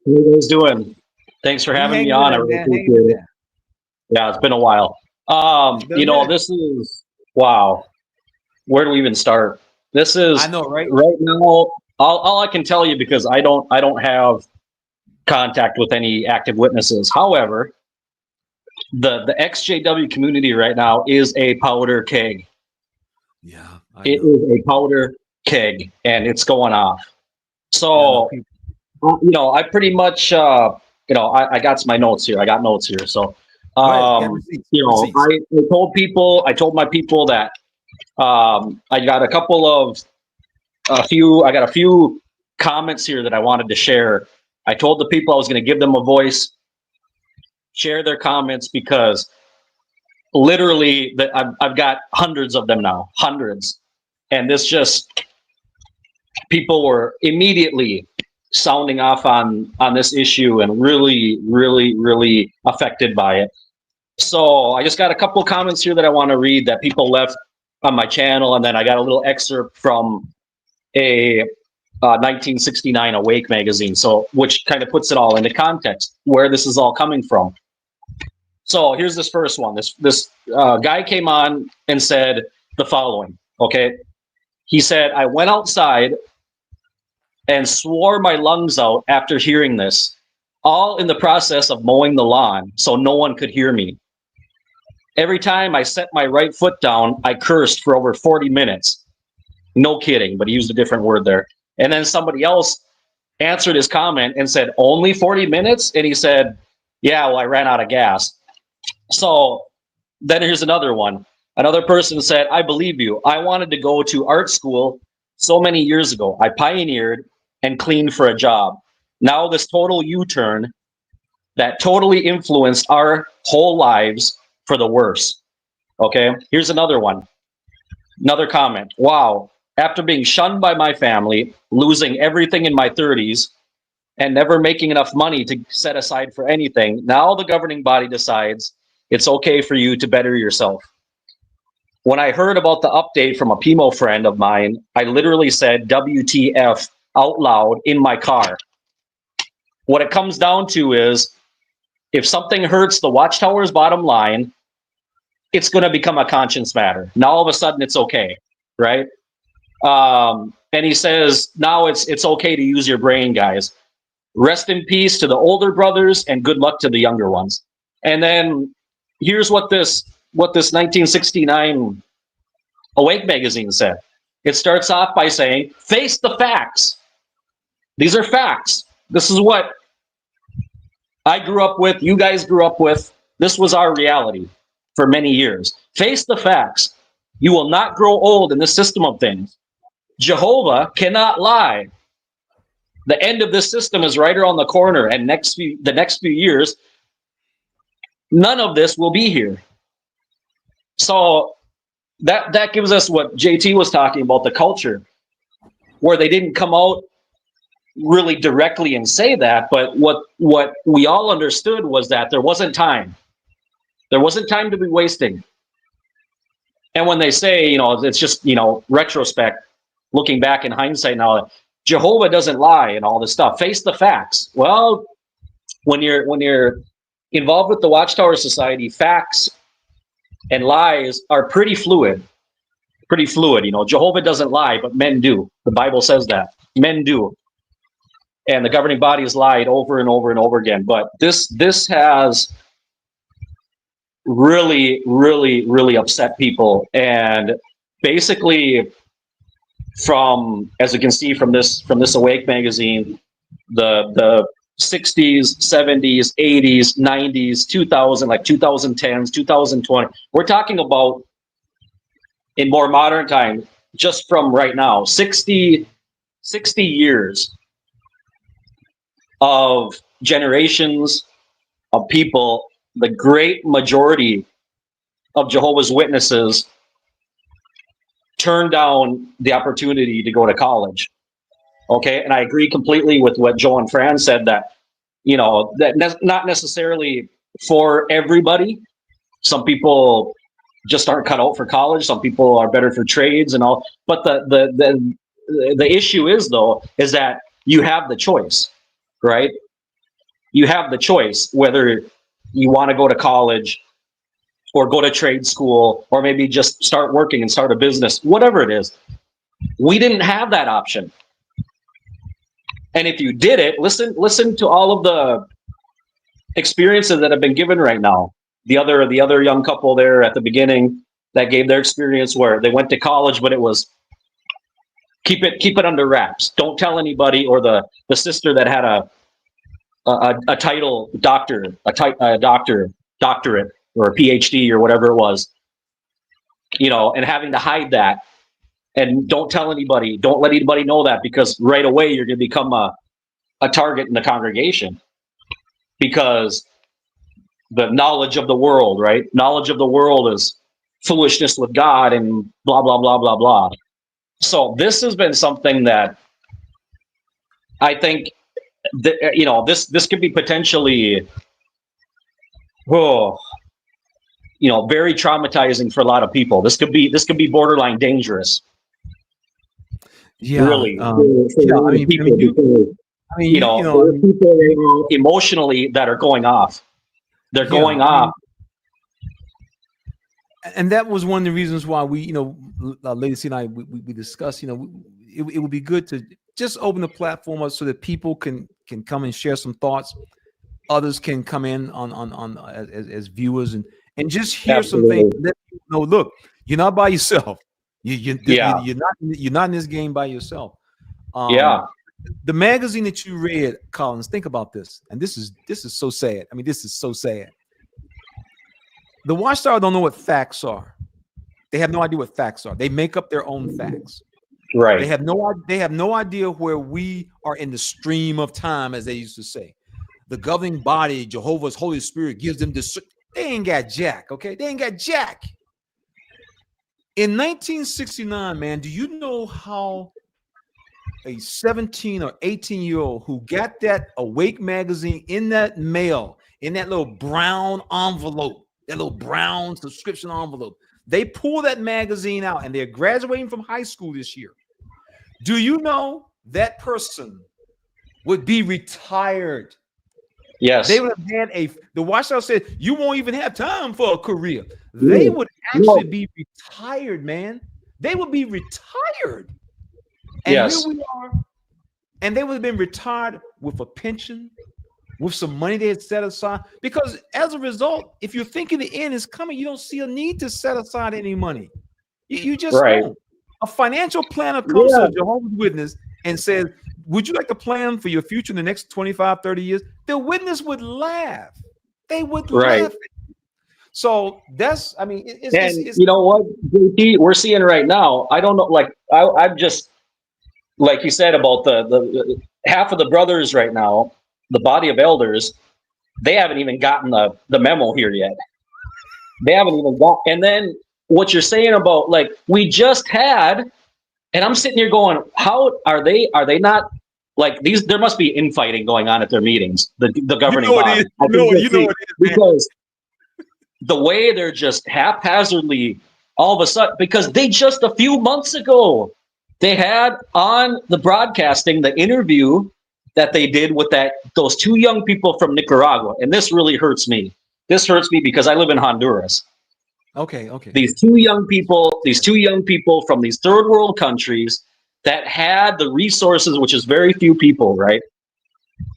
you guys doing? Thanks for having me on. I really appreciate it. Yeah, it's been a while. You know, this is, wow. Where do we even start? This is, I know, right now, all I can tell you, because I don't have contact with any active witnesses. However, the EXJW community right now is a powder keg. Yeah, it is a powder keg, and it's going off. So, you know, I pretty much, you know, I got my notes here. I got notes here. So, you know, I told my people that I got a few comments here that I wanted to share. I told the people I was going to give them a voice, share their comments, because literally I've got hundreds of them now, hundreds. And this just, people were immediately sounding off on this issue and really, really, really affected by it. So I just got a couple of comments here that I want to read that people left on my channel. And then I got a little excerpt from a 1969 Awake magazine, so which kind of puts it all into context where this is all coming from. So here's this first one. This guy came on and said the following. Okay, he said, I went outside and swore my lungs out after hearing this, all in the process of mowing the lawn, so no one could hear me. Every time I set my right foot down, I cursed for over 40 minutes. No kidding, but he used a different word there. And then somebody else answered his comment and said, only 40 minutes? And he said, yeah, well, I ran out of gas. So then here's another one. Another person said, I believe you. I wanted to go to art school so many years ago. I pioneered and cleaned for a job. Now this total U-turn that totally influenced our whole lives for the worse. Okay, here's another one. Another comment. Wow. After being shunned by my family, losing everything in my 30s, and never making enough money to set aside for anything, now the governing body decides it's okay for you to better yourself. When I heard about the update from a PMO friend of mine, I literally said WTF out loud in my car. What it comes down to is, if something hurts the Watchtower's bottom line, it's going to become a conscience matter. Now all of a sudden it's okay, right? And he says, now it's okay to use your brain, guys. Rest in peace to the older brothers and good luck to the younger ones. And then here's what this 1969 Awake magazine said. It starts off by saying, face the facts. These are facts. This is what I grew up with, you guys grew up with. This was our reality for many years. Face the facts. You will not grow old in this system of things. Jehovah cannot lie. The end of this system is right around the corner, and the next few years, none of this will be here. So that gives us what JT was talking about, the culture, where they didn't come out really directly and say that, but what we all understood was that there wasn't time. There wasn't time to be wasting. And when they say, you know, it's just, you know, retrospect, looking back in hindsight now, Jehovah doesn't lie and all this stuff. Face the facts. Well, when you're involved with the Watchtower Society, facts and lies are pretty fluid. Pretty fluid. You know, Jehovah doesn't lie, but men do. The Bible says that. Men do. And the governing body has lied over and over and over again. But this has really, really, really upset people. And basically, from, as you can see from this Awake magazine, the 60s, 70s, 80s, 90s, 2000, like 2010s, 2020. We're talking about in more modern time, just from right now, 60 years of generations of people. The great majority of Jehovah's Witnesses turned down the opportunity to go to college. Okay, and I agree completely with what Joe and Fran said, that, you know, not necessarily for everybody. Some people just aren't cut out for college. Some people are better for trades and all. But the issue is, though, is that you have the choice, right? You have the choice whether you want to go to college or go to trade school, or maybe just start working and start a business, whatever it is. We didn't have that option. And if you did it, listen to all of the experiences that have been given right now. The other young couple there at the beginning that gave their experience, where they went to college, but it was keep it under wraps. Don't tell anybody. Or the sister that had a title doctor, doctorate or a PhD or whatever it was, you know, and having to hide that. And don't tell anybody, don't let anybody know that, because right away you're going to become a target in the congregation, because the knowledge of the world, right? Knowledge of the world is foolishness with God, and blah, blah, blah, blah, blah. So this has been something that I think that, you know, this could be potentially, you know, very traumatizing for a lot of people. This could be borderline dangerous. Yeah, really. yeah. I mean, People, you know, people emotionally that are going off. They're going off. And that was one of the reasons why we, you know, Lady Cee and I, we discussed, you know, it would be good to just open the platform up so that people can come and share some thoughts. Others can come in on as viewers and just hear some things. Let people know, look, you're not by yourself. You're not in this game by yourself. The magazine that you read, Collins, think about this, and this is so sad. I mean, this is so sad. The Watchtower don't know what facts are. They have no idea what facts are. They make up their own facts. Right. They have no idea where we are in the stream of time, as they used to say. The governing body, Jehovah's Holy Spirit, gives them this. They ain't got jack, okay? They ain't got jack. In 1969, man, do you know how a 17 or 18-year-old who got that Awake magazine in that mail, in that little brown envelope, that little brown subscription envelope, they pull that magazine out and they're graduating from high school this year. Do you know that person would be retired? Yes. They would have had the Watchtower said, you won't even have time for a career. They would actually be retired, man. They would be retired. And here we are. And they would have been retired with a pension, with some money they had set aside. Because as a result, if you're thinking the end is coming, you don't see a need to set aside any money. You just don't. A financial planner comes to a Jehovah's Witness and says, would you like to plan for your future in the next 25, 30 years? The witness would laugh. They would laugh. So that's, I mean, it's you know what, JP, we're seeing right now. I don't know, like I'm just, like you said about the half of the brothers right now, the body of elders, they haven't even gotten the memo here yet. They haven't even got. And then what you're saying about, like, we just had, and I'm sitting here going, how are they not like these? There must be infighting going on at their meetings, the governing body. Because the way they're just haphazardly all of a sudden, because they just a few months ago They had on the broadcasting the interview that they did with those two young people from Nicaragua. And this really hurts me. This hurts me because I live in Honduras. Okay. These two young people from these third world countries that had the resources, which is very few people, right?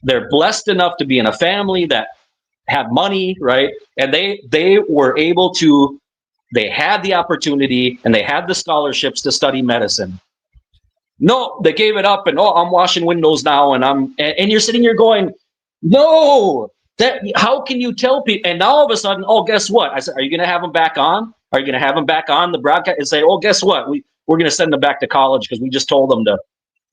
They're blessed enough to be in a family that had money, right? And they were able to, they had the opportunity and they had the scholarships to study medicine. No, they gave it up and I'm washing windows now and you're sitting here going, no, how can you tell people? And now all of a sudden, guess what? I said, are you going to have them back on? Are you going to have them back on the broadcast and say, guess what? We're going to send them back to college because we just told them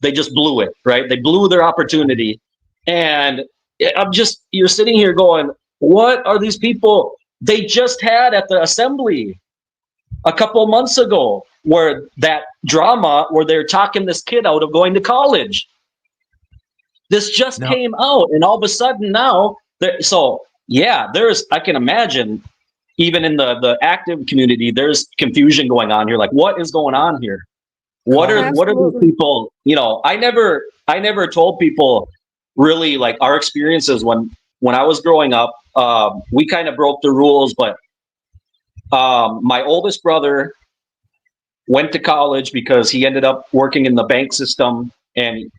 they just blew it, right? They blew their opportunity. And you're sitting here going, what are these people? They just had at the assembly a couple months ago where that drama where they're talking this kid out of going to college. This just came out, and all of a sudden now, I can imagine even in the active community, there's confusion going on here. Like, what is going on here? What are these people? I never told people really like our experiences when I was growing up. We kind of broke the rules, but my oldest brother went to college because he ended up working in the bank system, and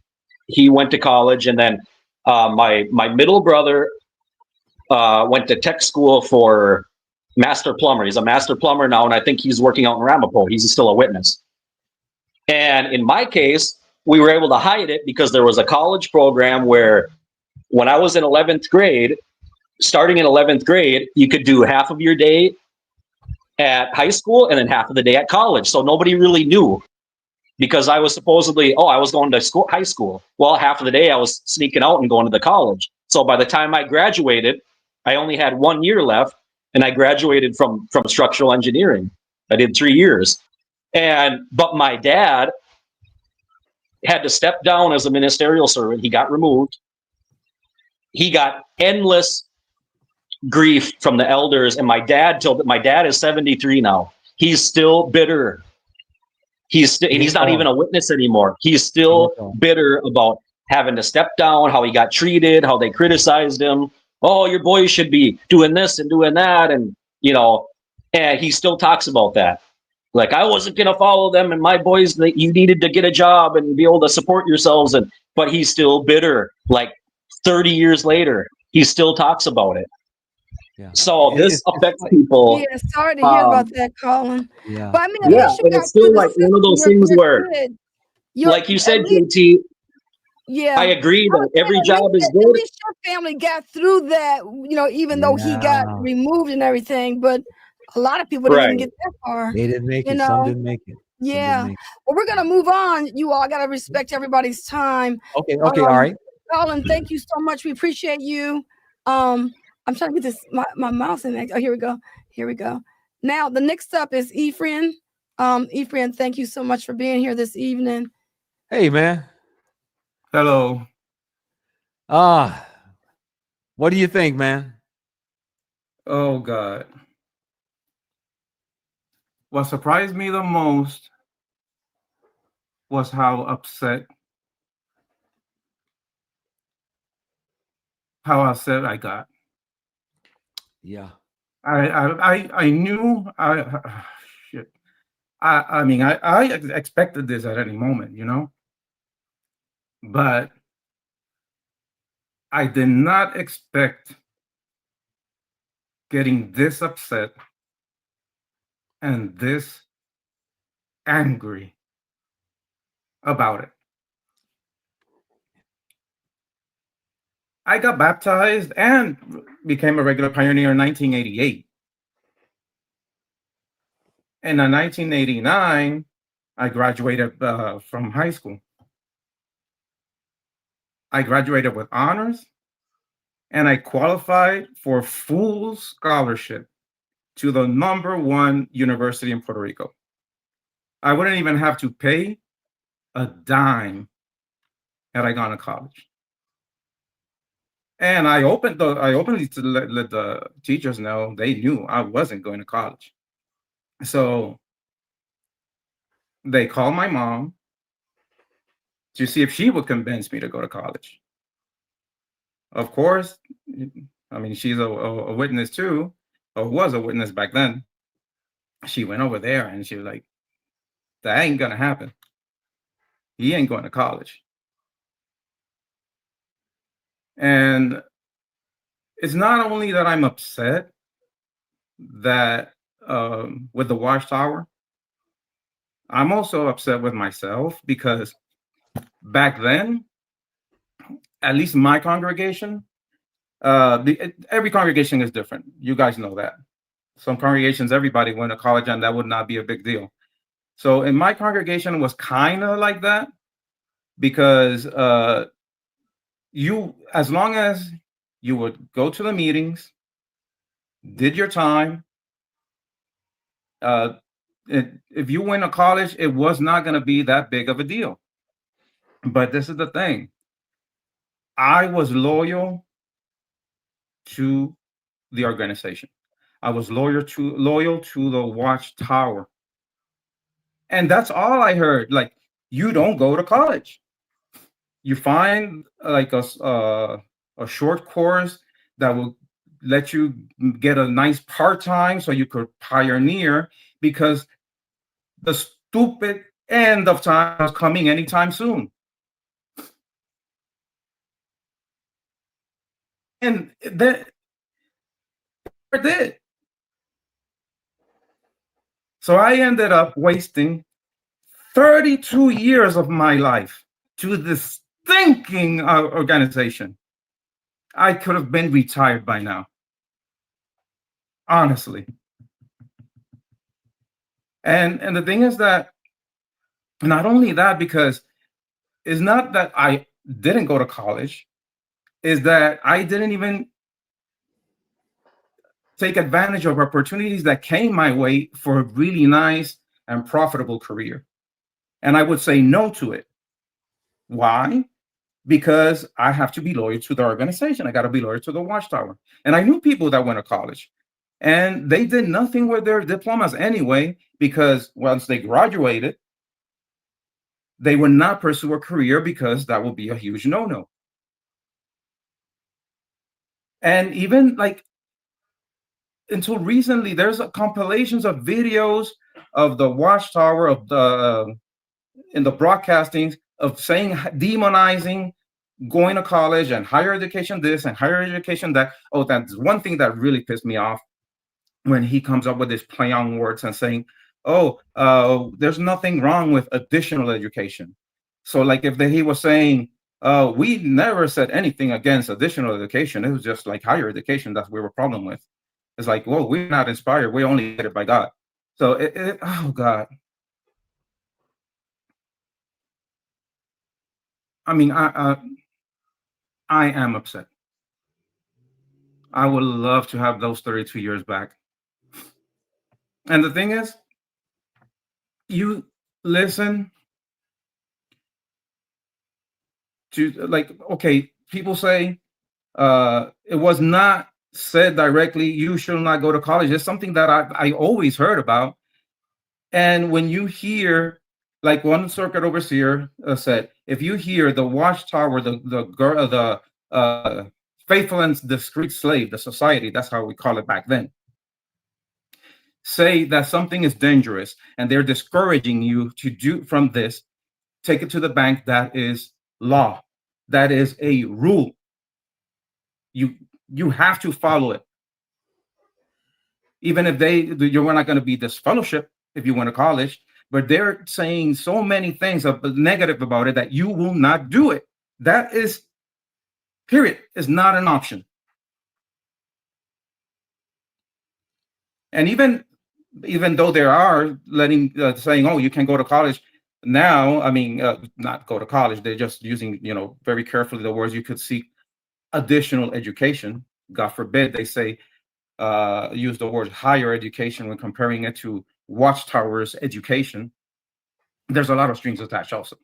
he went to college. And then my middle brother went to tech school for master plumber. He's a master plumber now, and I think he's working out in Ramapo. He's still a witness. And in my case, we were able to hide it because there was a college program where when I was in 11th grade, starting in 11th grade, you could do half of your day at high school and then half of the day at college. So nobody really knew because I was supposedly, I was going to high school. Well, half of the day I was sneaking out and going to the college. So by the time I graduated, I only had 1 year left, and I graduated from structural engineering. I did 3 years. But my dad had to step down as a ministerial servant. He got removed. He got endless grief from the elders, and my dad is 73 now. He's still bitter. He's not even a witness anymore. He's still bitter about having to step down, how he got treated, how they criticized him. Oh, your boys should be doing this and doing that, and and he still talks about that. Like, I wasn't gonna follow them, and my boys, you needed to get a job and be able to support yourselves. But he's still bitter. Like 30 years later, he still talks about it. Yeah. So this affects people. Yeah, sorry to hear about that, Collin. Yeah. But I mean, at least you and got it's still through like the one of those system. things where, like you said, JT, yeah, I agree that every job is at good. least your family got through that, even though he got removed and everything. But a lot of people didn't even get that far. They didn't make it. Some didn't make it. Yeah. Well, we're gonna move on. You all gotta respect everybody's time. Okay. All right. Collin, thank you so much. We appreciate you. I'm trying to get my mouse in there. Oh, here we go. Now the next up is Efrain. Efrain, thank you so much for being here this evening. Hey, man. Hello. What do you think, man? Oh God. What surprised me the most was how upset I got. Yeah. I knew shit. I mean, I expected this at any moment, but I did not expect getting this upset and this angry about it. I got baptized and became a regular pioneer in 1988. And in 1989, I graduated from high school. I graduated with honors, and I qualified for full scholarship to the #1 university in Puerto Rico. I wouldn't even have to pay a dime had I gone to college. And I openly to let the teachers know they knew I wasn't going to college. So they called my mom to see if she would convince me to go to college. Of course, I mean, she's a witness too, or was a witness back then. She went over there and she was like, that ain't gonna happen. He ain't going to college. And it's not only that I'm upset that with the Watchtower, I'm also upset with myself because back then, at least my congregation, every congregation is different. You guys know that. Some congregations, everybody went to college and that would not be a big deal. So in my congregation, it was kind of like that because you, as long as you would go to the meetings, did your time, if you went to college, it was not going to be that big of a deal. But this is the thing. I was loyal to the organization. I was loyal to the Watchtower. And that's all I heard. Like, you don't go to college. You find like a short course that will let you get a nice part-time so you could pioneer, because the stupid end of time was coming anytime soon. And that it did. So I ended up wasting 32 years of my life to this stinking organization. I could have been retired by now. Honestly. And the thing is that not only that, because it's not that I didn't go to college, is that I didn't even take advantage of opportunities that came my way for a really nice and profitable career. And I would say no to it. Why? Because I have to be loyal to the organization. I got to be loyal to the Watchtower. And I knew people that went to college and they did nothing with their diplomas anyway, because once they graduated, they would not pursue a career because that would be a huge no-no. And even like until recently, there's compilations of videos of the Watchtower of the in the broadcastings of saying, demonizing going to college and higher education this and higher education that. Oh, that's one thing that really pissed me off when he comes up with this play on words and saying, oh, there's nothing wrong with additional education. So like if he was saying, we never said anything against additional education. It was just like higher education that we were problem with. It's like, well, we're not inspired. We're only guided by God. So oh God. I mean, I am upset. I would love to have those 32 years back. And the thing is, you listen to, like, okay, people say it was not said directly, you should not go to college. It's something that I always heard about. And when you hear, like one circuit overseer said, if you hear the Watchtower, the faithful and discreet slave, the society, that's how we call it back then, say that something is dangerous and they're discouraging you to do from this, take it to the bank. That is law. That is a rule. You have to follow it. Even if you're not going to be disfellowship if you went to college, but they're saying so many things negative about it that you will not do it. That is, period, is not an option. And even though there are saying, oh, you can go to college now, I mean, not go to college, they're just using, very carefully the words, you could seek additional education. God forbid they say, use the word higher education when comparing it to Watchtower's education. There's a lot of strings attached also.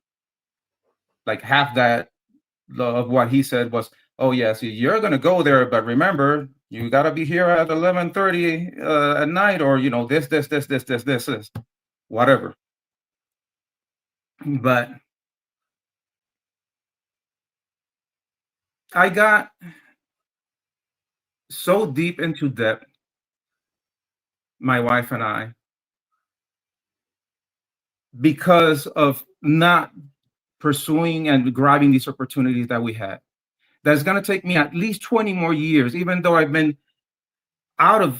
Like half that of what he said was, oh yes, you're going to go there, but remember, you got to be here at 11:30 at night, or this, whatever. But I got so deep into debt, my wife and I, because of not pursuing and grabbing these opportunities that we had. That's going to take me at least 20 more years, even though I've been out of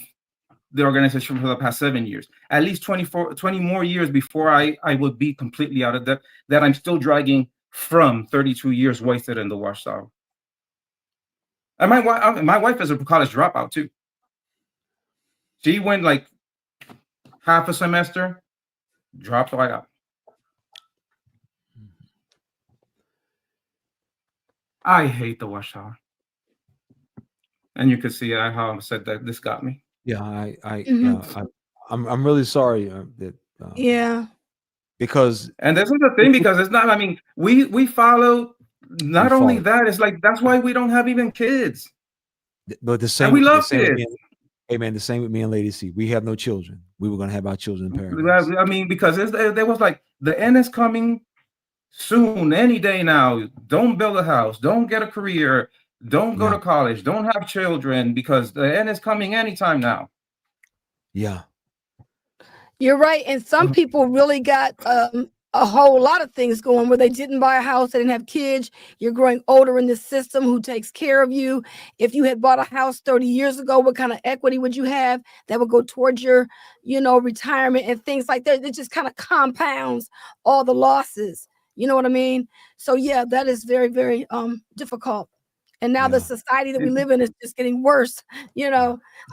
the organization for the past 7 years, at least 20 more years before I would be completely out of debt, that I'm still dragging from 32 years wasted in the Watchtower. And my wife is a college dropout too. She went like half a semester, dropped right out. I hate the Watchtower. And you can see how I said that this got me. Yeah, I'm really sorry that. Yeah. Because and this is the thing, because it's not. I mean, we follow. Not only that, it's like that's why we don't have even kids. But the same. And we love kids. Hey man, the same with me and Lady Cee. We have no children. We were going to have our children in paradise. I mean, because there was like the end is coming soon, any day now. Don't build a house. Don't get a career. Don't go to college. Don't have children, because the end is coming anytime now. Yeah. You're right. And some people really got a whole lot of things going where they didn't buy a house, they didn't have kids. You're growing older in this system. Who takes care of you? If you had bought a house 30 years ago, what kind of equity would you have that would go towards your, retirement and things like that? It just kind of compounds all the losses. You know what I mean? So yeah, that is very, very difficult. And now the society that we live in is just getting worse.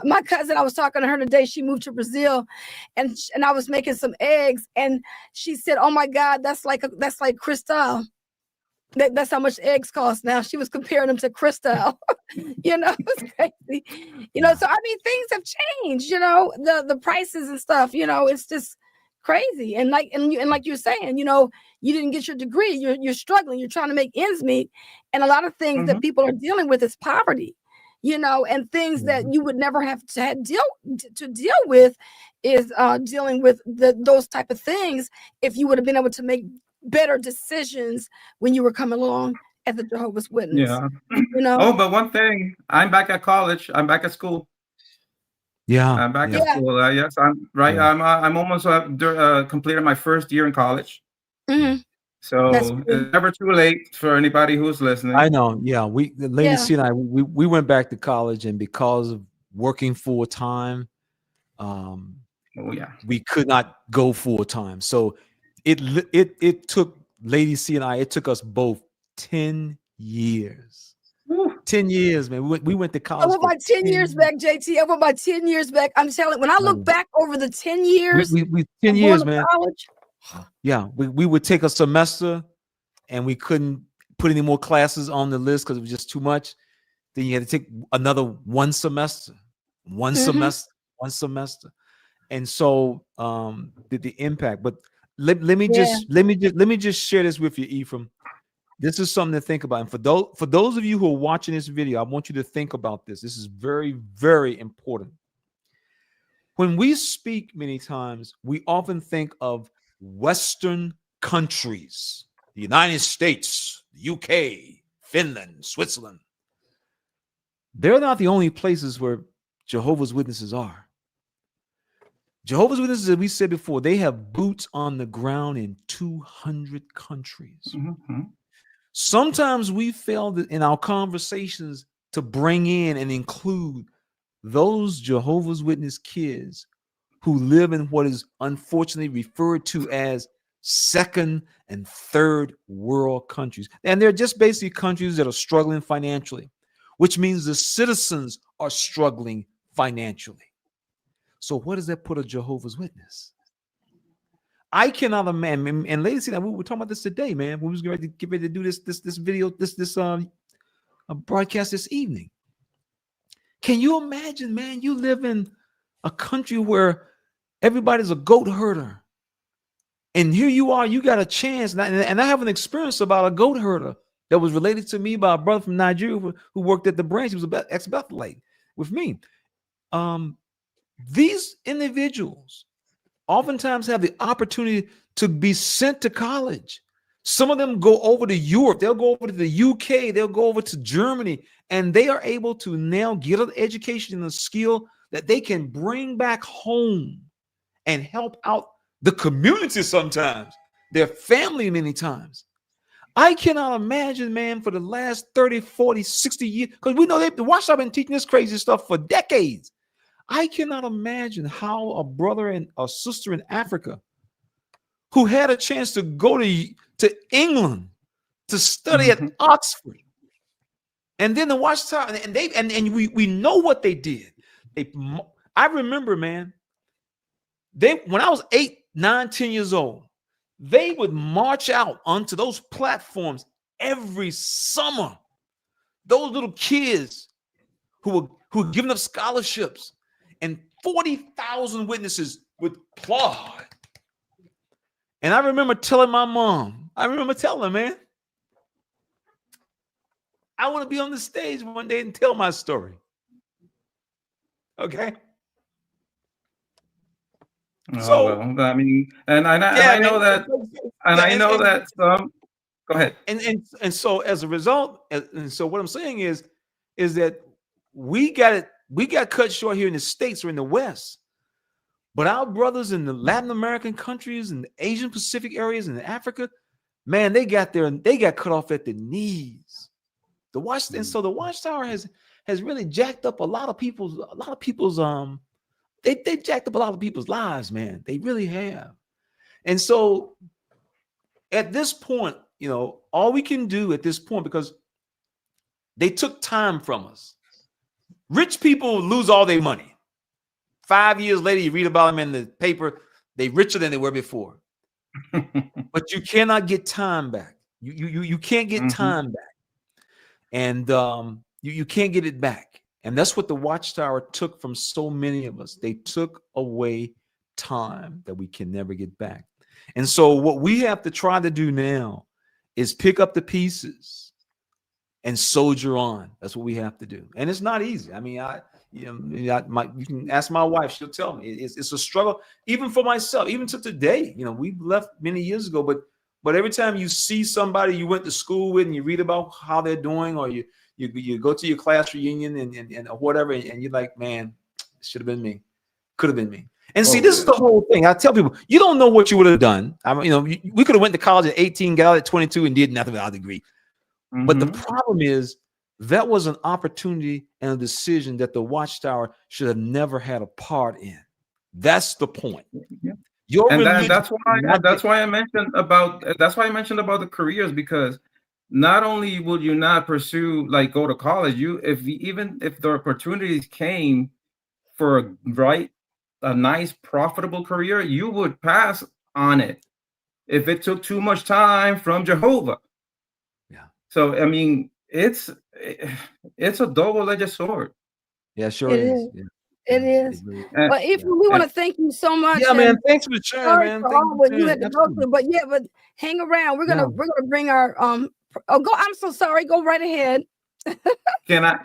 My cousin, I was talking to her today. She moved to Brazil, and I was making some eggs, and she said, "Oh my God, that's like Cristal. That's how much eggs cost now." She was comparing them to Cristal. It's crazy. So I mean, things have changed. The prices and stuff. It's just crazy. And like you're saying, you didn't get your degree. You're struggling. You're trying to make ends meet. And a lot of things that people are dealing with is poverty, and things that you would never have to deal with is dealing with those type of things if you would have been able to make better decisions when you were coming along as a Jehovah's Witness. Yeah. Oh, but one thing, I'm back at college. I'm back at school. Yeah. I'm back at school. Yes, I'm right. Yeah. I'm almost completed my first year in college. Mm-hmm. So it's never too late for anybody who's listening. I know. Yeah. Lady Cee and I, we went back to college, and because of working full time, we could not go full time. So it took Lady Cee and I, it took us both 10 years. Woo. 10 years, man. We went to college. I went my 10 years back, JT. I went my 10 years back. I'm telling you, when I look back over the 10 years, we 10 years, man. College, yeah, we would take a semester, and we couldn't put any more classes on the list because it was just too much. Then you had to take another one semester, and so the impact. But let me just share this with you, Efrain. This is something to think about. And for those of you who are watching this video, I want you to think about this. This is very, very important. When we speak many times, we often think of Western countries, the United States, the UK, Finland, Switzerland. They're not the only places where Jehovah's Witnesses are. Jehovah's Witnesses, as we said before, they have boots on the ground in 200 countries. Mm-hmm. Sometimes we fail in our conversations to bring in and include those Jehovah's Witness kids who live in what is unfortunately referred to as second and third world countries. And they're just basically countries that are struggling financially, which means the citizens are struggling financially. So what does that put a Jehovah's Witness? I cannot imagine, and Lady Cee, we were talking about this today, man. We was going to get ready to do this video, this broadcast this evening. Can you imagine, man? You live in a country where everybody's a goat herder, and here you are. You got a chance, and I have an experience about a goat herder that was related to me by a brother from Nigeria who worked at the branch. He was an ex-Bethelite with me. These individuals oftentimes have the opportunity to be sent to college, Some of them go over to Europe. They'll go over to the UK. They'll go over to Germany, and they are able to now get an education and a skill that they can bring back home and help out the community sometimes, their family many times. I cannot imagine, man, for the last 30, 40, 60 years, because we know the Watchtower been teaching this crazy stuff for decades. I cannot imagine how a brother and a sister in Africa who had a chance to go to England to study at Oxford, and then the Watchtower, and we know what they did. I remember, man, when I was 8, 9, 10 years old, they would march out onto those platforms every summer. Those little kids who were giving up scholarships, and 40,000 witnesses would applaud. And I remember telling my mom, man, I want to be on the stage one day and tell my story. Okay. So, well, I mean, and I know that, and I know that some. Go ahead. And so as a result, and so what I'm saying is that we got cut short here in the States or in the West, but our brothers in the Latin American countries and the Asian Pacific areas and Africa, man, they got there and they got cut off at the knees. And so the Watchtower has really jacked up a lot of people's they jacked up a lot of people's lives, man. They really have. And so at this point, you know, all we can do at this point, because they took time from us. Rich people lose all their money. 5 years later, you read about them in the paper, they're richer than they were before. But you cannot get time back. You can't get time back. And you can't get it back. And that's what the Watchtower took from so many of us. They took away time that we can never get back. And so what we have to try to do now is pick up the pieces and soldier on. That's what we have to do. And it's not easy. I mean, you can ask my wife, she'll tell me it's a struggle, even for myself, even to today. You know, we left many years ago, but every time you see somebody you went to school with and you read about how they're doing, or you go to your class reunion and whatever, and you're like, man, it should have been me, could have been me. And see, this is the whole thing. I tell people, you don't know what you would have done. I mean, you know, we could have went to college at 18, got out at 22, and did nothing without a degree. But the problem is that was an opportunity and a decision that the Watchtower should have never had a part in. That's the point. That's why I mentioned about the careers, because not only will you not pursue, like, go to college, even if the opportunities came for a nice profitable career, you would pass on it if it took too much time from Jehovah. Yeah. So I mean, it's a double-edged sword. Yeah, sure is. Yeah. It is. But Efrain, we want to thank you so much. Yeah, man. Thanks for sharing, man. For all what you had to go through. But hang around. We're gonna bring our I'm so sorry. Go right ahead. Can I?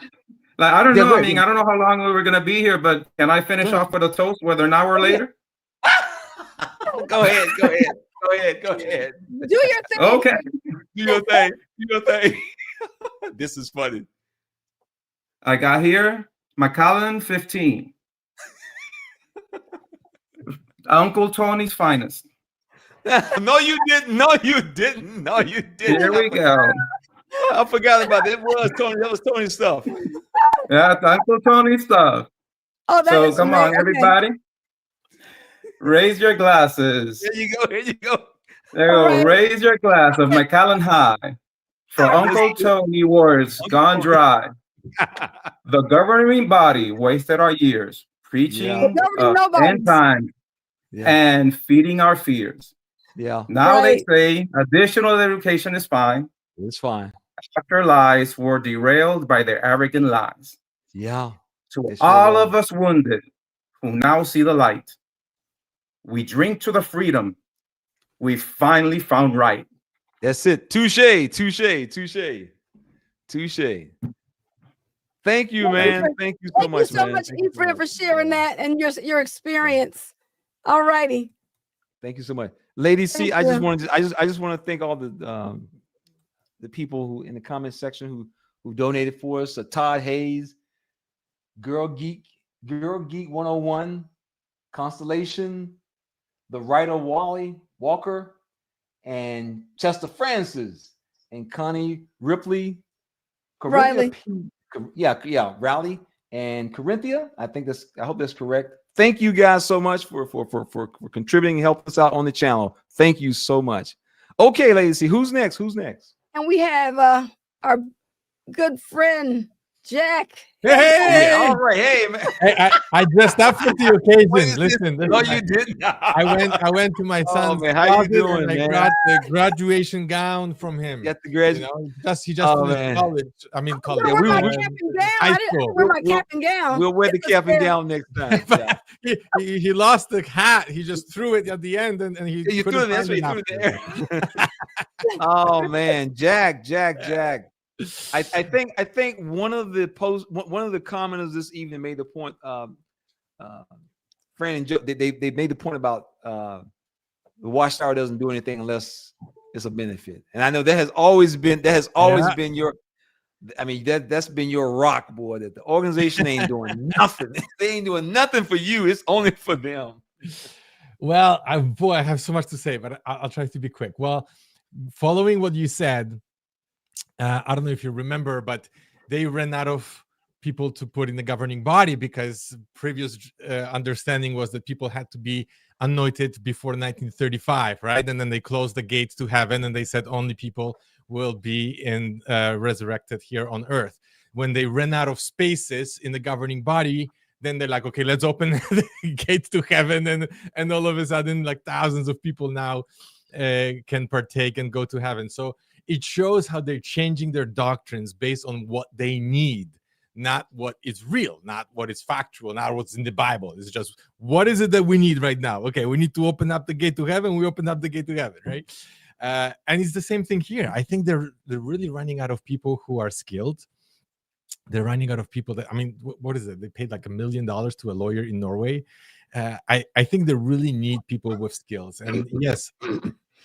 Like, I don't know. I mean, I don't know how long we were gonna be here, but can I finish off with a toast, whether an hour later? Go ahead. Do your thing. Okay. Do your thing. This is funny. I got here, Collin 15. Uncle Tony's finest. No, you didn't. Here we go. I forgot about it. That was Tony's stuff. Yeah, it's Uncle Tony's stuff. Oh, so come on, everybody. Raise your glasses. Here you go. There you go. Right. Raise your glass of Macallan High for Uncle Tony words gone dry. The governing body wasted our years preaching end time and feeding our fears. Yeah. Now they say additional education is fine. It's fine. After lives were derailed by their arrogant lies. Yeah. To all of us wounded who now see the light, we drink to the freedom we finally found right. That's it. Touche. Thank you, man. Thank you so much, man. Thank you so much, Efrain, for sharing that and your experience. All righty. Thank you so much. Lady Cee, Thank I just you. wanted to, I just want to thank all the people who in the comment section who donated for us. Todd Hayes, Girl Geek 101, Constellation, the writer Wally Walker, and Chester Francis, and Connie Ripley, Riley. Raleigh, and Corinthia. I hope that's correct. Thank you guys so much for contributing and helping us out on the channel. Thank you so much. Okay, Lady Cee, who's next? And we have our good friend Jack. Hey! All right, hey man. I dressed up for the occasion. Listen, No, you didn't. I went to my son's man, how you closet doing, and I man? got the graduation gown from him. Get the graduation. He just finished college. I mean, college. I wear my cap and gown. I didn't wear my cap and gown. We'll wear the cap and gown next time. Yeah. he lost the hat. He just threw it at the end and he You threw it. That's right. You threw it in the air. Oh man, Jack. I think one of the commenters this evening made the point. Fran and Joe, they made the point about the Watchtower doesn't do anything unless it's a benefit, and I know that has always been been your. I mean that's been your rock, boy. That the organization ain't doing nothing. They ain't doing nothing for you. It's only for them. Well, I have so much to say, but I'll try to be quick. Well, following what you said. I don't know if you remember, but they ran out of people to put in the governing body because previous understanding was that people had to be anointed before 1935, right? And then they closed the gates to heaven and they said only people will be resurrected here on earth. When they ran out of spaces in the governing body, then they're like, okay, let's open the gates to heaven. And all of a sudden, like thousands of people now can partake and go to heaven. So it shows how they're changing their doctrines based on what they need, not what is real, not what is factual, not what's in the Bible. It's just, what is it that we need right now? Okay, we need to open up the gate to heaven. We open up the gate to heaven, right? And it's the same thing here. I think they're really running out of people who are skilled. They're running out of people that, I mean, what is it? They paid like $1 million to a lawyer in Norway. I think they really need people with skills. And yes,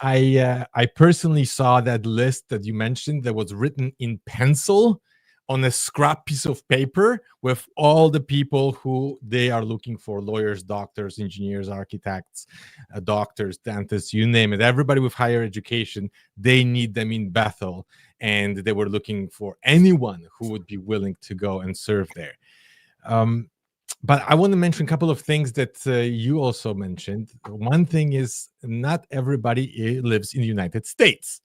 I personally saw that list that you mentioned that was written in pencil on a scrap piece of paper with all the people who they are looking for: lawyers, doctors, engineers, architects, doctors, dentists, you name it. Everybody with higher education, they need them in Bethel. And they were looking for anyone who would be willing to go and serve there. But I want to mention a couple of things that you also mentioned. One thing is not everybody lives in the United States.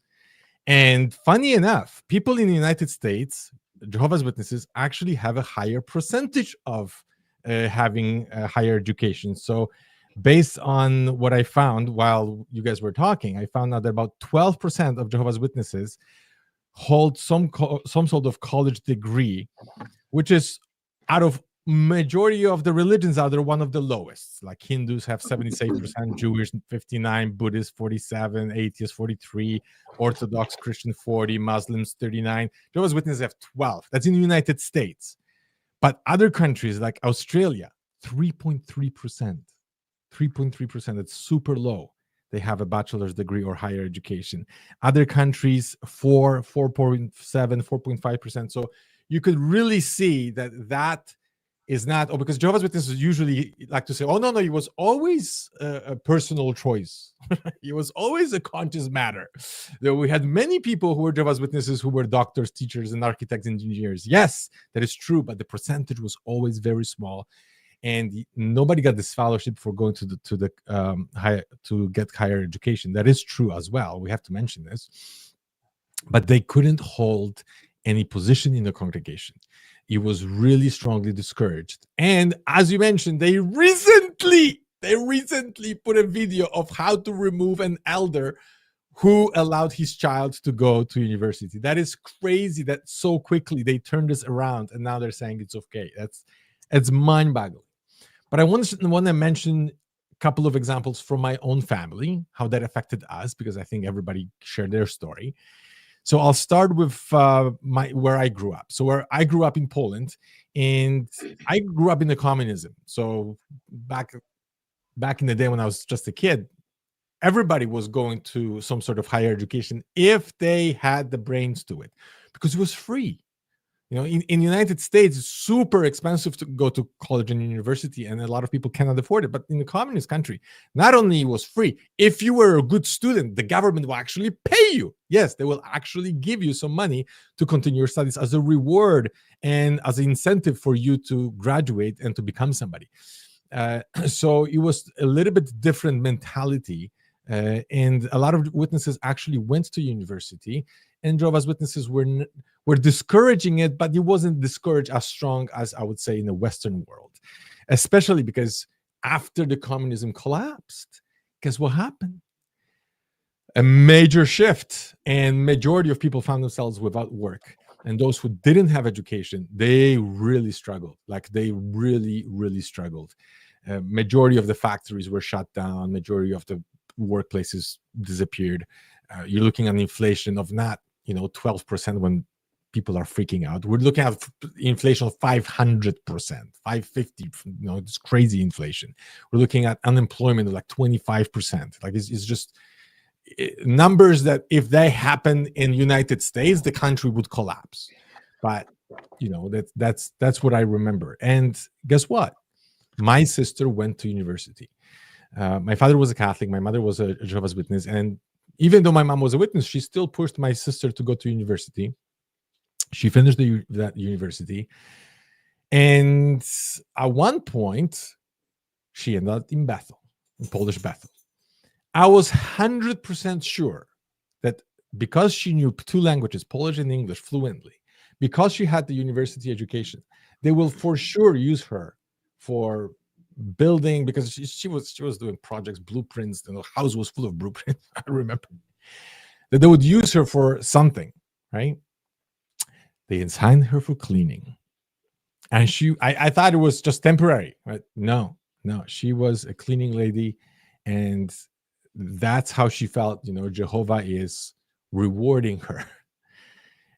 And funny enough, people in the United States, Jehovah's Witnesses, actually have a higher percentage of having a higher education. So based on what I found while you guys were talking, I found out that about 12% of Jehovah's Witnesses hold some sort of college degree, which is out of majority of the religions out there one of the lowest. Like Hindus have 76%, Jewish 59%, Buddhists 47%, atheists 43%, Orthodox Christian 40%, Muslims 39%. Jehovah's Witnesses have 12%. That's in the United States. But other countries like Australia, 3.3%. 3.3%. That's super low. They have a bachelor's degree or higher education. Other countries, 4.7%, 4.5%. So you could really see that is not, because Jehovah's Witnesses usually like to say, oh, no, it was always a personal choice. It was always a conscious matter. We had many people who were Jehovah's Witnesses who were doctors, teachers, and architects, engineers. Yes, that is true, but the percentage was always very small. And nobody got this fellowship for going to get higher education. That is true as well. We have to mention this. But they couldn't hold any position in the congregation. It was really strongly discouraged. And as you mentioned, they recently put a video of how to remove an elder who allowed his child to go to university. That is crazy that so quickly they turned this around and now they're saying it's okay. It's mind-boggling. But I want to mention a couple of examples from my own family, how that affected us, because I think everybody shared their story. So I'll start with where I grew up. So where I grew up in Poland, and I grew up in the communism. So back in the day when I was just a kid, everybody was going to some sort of higher education if they had the brains to it, because it was free. You know, in the United States, it's super expensive to go to college and university, and a lot of people cannot afford it. But in the communist country, not only it was free, if you were a good student, the government will actually pay you. Yes, they will actually give you some money to continue your studies as a reward and as an incentive for you to graduate and to become somebody. So it was a little bit different mentality. And a lot of witnesses actually went to university, and Jehovah's Witnesses were discouraging it, but it wasn't discouraged as strong as I would say in the Western world, especially because after the communism collapsed, guess what happened? A major shift, and majority of people found themselves without work. And those who didn't have education, they really struggled. Like they really, really struggled. Majority of the factories were shut down. Majority of the workplaces disappeared. You're looking at inflation of not 12% when people are freaking out. We're looking at inflation of 500%, 550. It's crazy inflation. We're looking at unemployment of like 25%. Like it's just numbers that if they happen in United States, the country would collapse. But that's what I remember. And guess what? My sister went to university. My father was a Catholic. My mother was a Jehovah's Witness. And even though my mom was a witness, she still pushed my sister to go to university. She finished that university. And at one point, she ended up in Bethel, in Polish Bethel. I was 100% sure that because she knew 2 languages, Polish and English, fluently, because she had the university education, they will for sure use her for building, because she was doing projects, blueprints, and the house was full of blueprints. I remember that they would use her for something, right? They assigned her for cleaning, and I thought it was just temporary, right? No, she was a cleaning lady, and that's how she felt. Jehovah is rewarding her.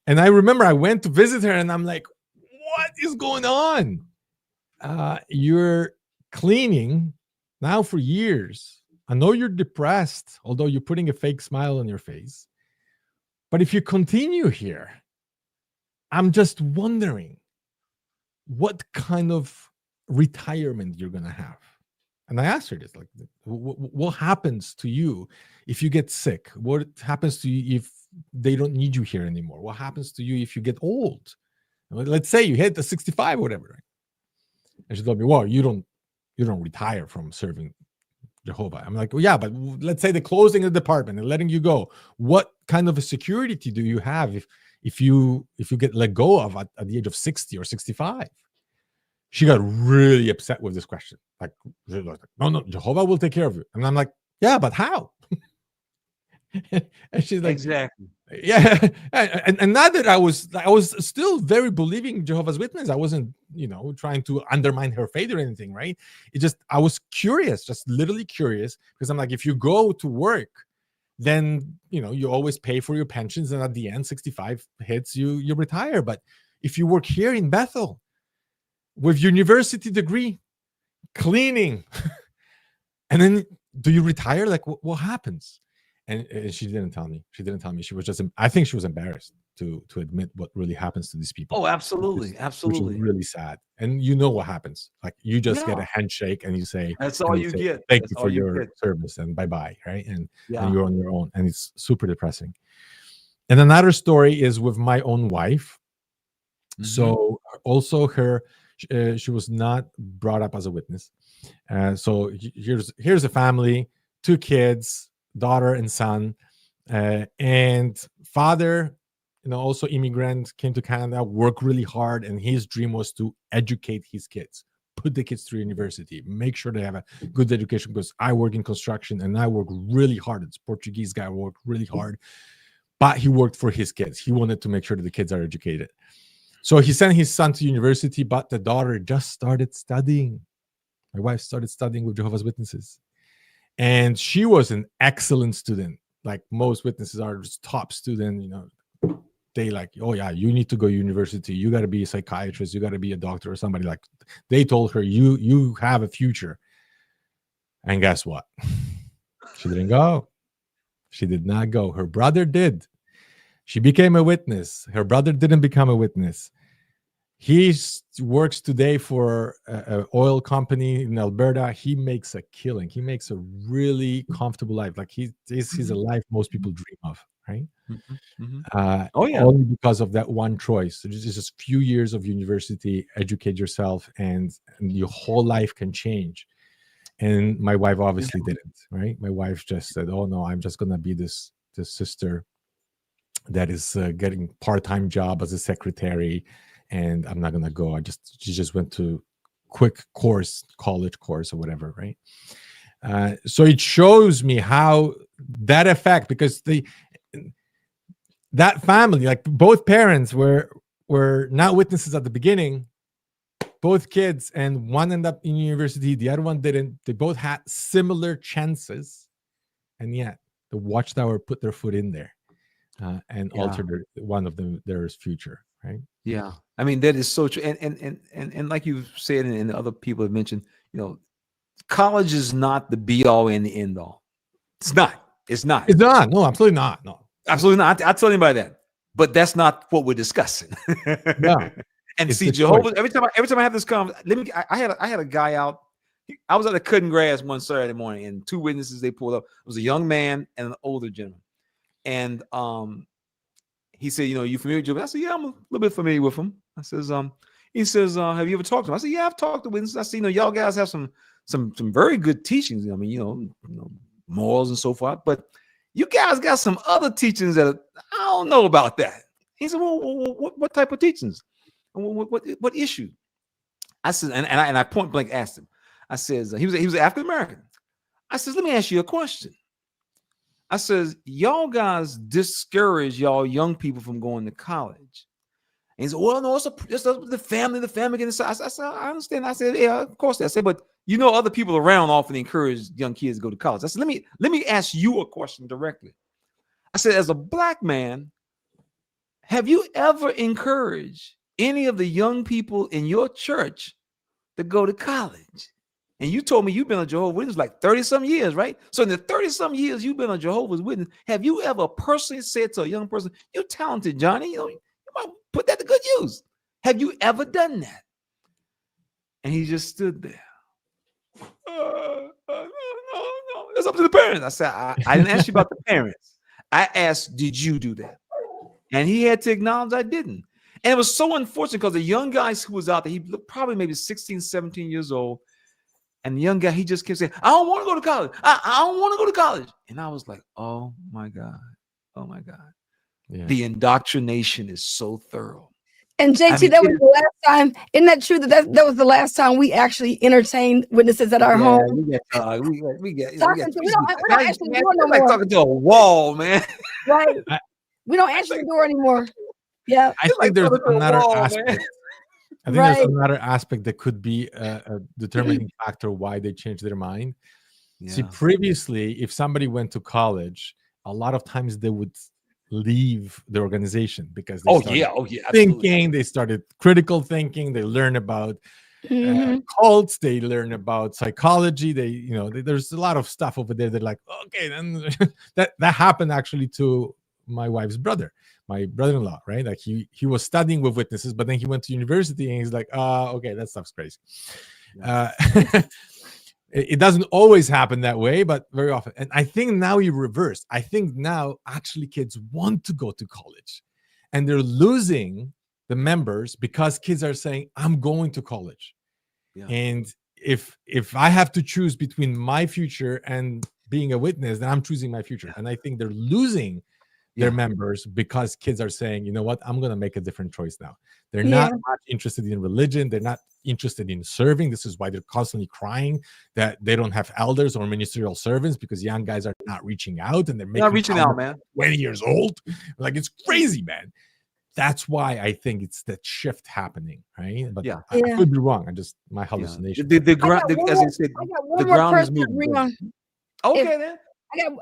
And I remember I went to visit her, and I'm like, "What is going on? You're cleaning now for years. I know you're depressed, although you're putting a fake smile on your face. But if you continue here, I'm just wondering what kind of retirement you're going to have." And I asked her this, like, what happens to you if you get sick? What happens to you if they don't need you here anymore? What happens to you if you get old? Let's say you hit the 65 or whatever. And she told me, well, you don't retire from serving Jehovah. I'm like, well, yeah, but let's say they're closing the department and letting you go. What kind of a security do you have if you get let go of at the age of 60 or 65? She got really upset with this question. Like, no, Jehovah will take care of you. And I'm like, yeah, but how? And she's like, exactly. Yeah. And not that I was still very believing Jehovah's Witness. I wasn't, trying to undermine her faith or anything, right? It just, I was curious, just literally curious, because I'm like, if you go to work, then, you always pay for your pensions. And at the end, 65 hits, you retire. But if you work here in Bethel with university degree, cleaning, and then do you retire? Like, what happens? And she didn't tell me. She was just, I think she was embarrassed to admit what really happens to these people. Oh, absolutely. Absolutely. Which is really sad. And what happens. Like, you just get a handshake and you say, that's all you get. Thank you for your service and bye-bye, right? And you're on your own. And it's super depressing. And another story is with my own wife. Mm-hmm. So also she was not brought up as a witness. So here's a family, 2 kids, daughter and son, and father, also immigrant, came to Canada, worked really hard, and his dream was to educate his kids, put the kids through university, make sure they have a good education, because I work in construction and I work really hard. This Portuguese guy worked really hard, but he worked for his kids. He wanted to make sure that the kids are educated. So he sent his son to university, but the daughter just started studying. My wife started studying with Jehovah's Witnesses. And she was an excellent student. Like most witnesses are, just top student, they like, oh yeah, you need to go to university. You got to be a psychiatrist. You got to be a doctor or somebody. Like, they told her, you have a future. And guess what? She didn't go. She did not go. Her brother did. She became a witness. Her brother didn't become a witness. He works today for an oil company in Alberta. He makes a killing. He makes a really comfortable life. Like this is a life most people dream of, right? Oh yeah. Only because of that one choice. So just a few years of university, educate yourself, and your whole life can change. And my wife obviously didn't, right? My wife just said, "Oh no, I'm just gonna be this sister that is getting part-time job as a secretary, and I'm not gonna go." She just went to quick course, college course or whatever, right? So it shows me how that effect, because that family, like both parents were not witnesses at the beginning, both kids, and one ended up in university, the other one didn't. They both had similar chances, and yet the Watchtower put their foot in there and altered one of their future, right? Yeah, I mean that is so true, and like you've said, and other people have mentioned, college is not the be all and the end all. It's not. It's not. It's not. No, absolutely not. No, absolutely not. I tell anybody that, but that's not what we're discussing. No. And It's see, the Jehovah. choice. Every time I have this conversation, I had a guy out. I was out there cutting grass one Saturday morning, and two witnesses they pulled up. It was a young man and an older gentleman, and he said, "You familiar with Jehovah?" I said, "Yeah, I'm a little bit familiar with him." I says, he says, "Have you ever talked to him?" I said, "Yeah, I've talked to witnesses." I said, "Y'all guys have some very good teachings. I mean, morals and so forth, but you guys got some other teachings that I don't know about that." He said, "Well, what type of teachings? What issue?" I said, and I point blank asked him. I says, he was African American. I says, "Let me ask you a question." I says, "Y'all guys discourage y'all young people from going to college." And he said, "Well, no, it's the family can decide." I said, "I understand." I said, "Yeah, of course." I said, "But other people around often encourage young kids to go to college." I said, let me ask you a question directly. I said, as a black man, have you ever encouraged any of the young people in your church to go to college? And you told me you've been a Jehovah's Witness like 30-some years, right? So in the 30-some years you've been a Jehovah's Witness, have you ever personally said to a young person, "You're talented, Johnny, you might put that to good use"? Have you ever done that? And he just stood there. No. It's up to the parents. I said, I didn't ask you about the parents. I asked, did you do that? And he had to acknowledge I didn't. And it was so unfortunate because the young guy who was out there, he looked probably maybe 16, 17 years old. And the young guy, he just kept saying, "I don't want to go to college. I don't want to go to college." And I was like, oh my God. Oh my God. Yeah. The indoctrination is so thorough. And JT, that was the last time. Isn't that true that was the last time we actually entertained witnesses at our home? We don't actually do it no like more. talking to a wall, man. Right. We don't answer the door anymore. Yeah. I think there's another aspect. Man. I think there's another aspect that could be a determining factor why they changed their mind. Yeah. See, previously, if somebody went to college, a lot of times they would leave the organization because they started thinking, they started critical thinking, they learn about cults, they learn about psychology, there's a lot of stuff over there. They're like, okay, then that happened actually to my wife's brother, my brother-in-law, right? Like he was studying with witnesses, but then he went to university and he's like, okay, that stuff's crazy. It doesn't always happen that way, but very often. And I think now you reverse. I think now actually kids want to go to college and they're losing the members because kids are saying, "I'm going to college." Yeah. And if I have to choose between my future and being a witness, then I'm choosing my future. Yeah. And I think they're losing their members because kids are saying, "You know what? I'm going to make a different choice now." They're not much interested in religion. They're not interested in serving. This is why they're constantly crying that they don't have elders or ministerial servants, because young guys are not reaching out and they're not reaching out, man. 20 years old. Like, it's crazy, man. That's why I think it's that shift happening, right? But I could be wrong. My hallucination. The ground, as I said, the ground is moving. Okay, then.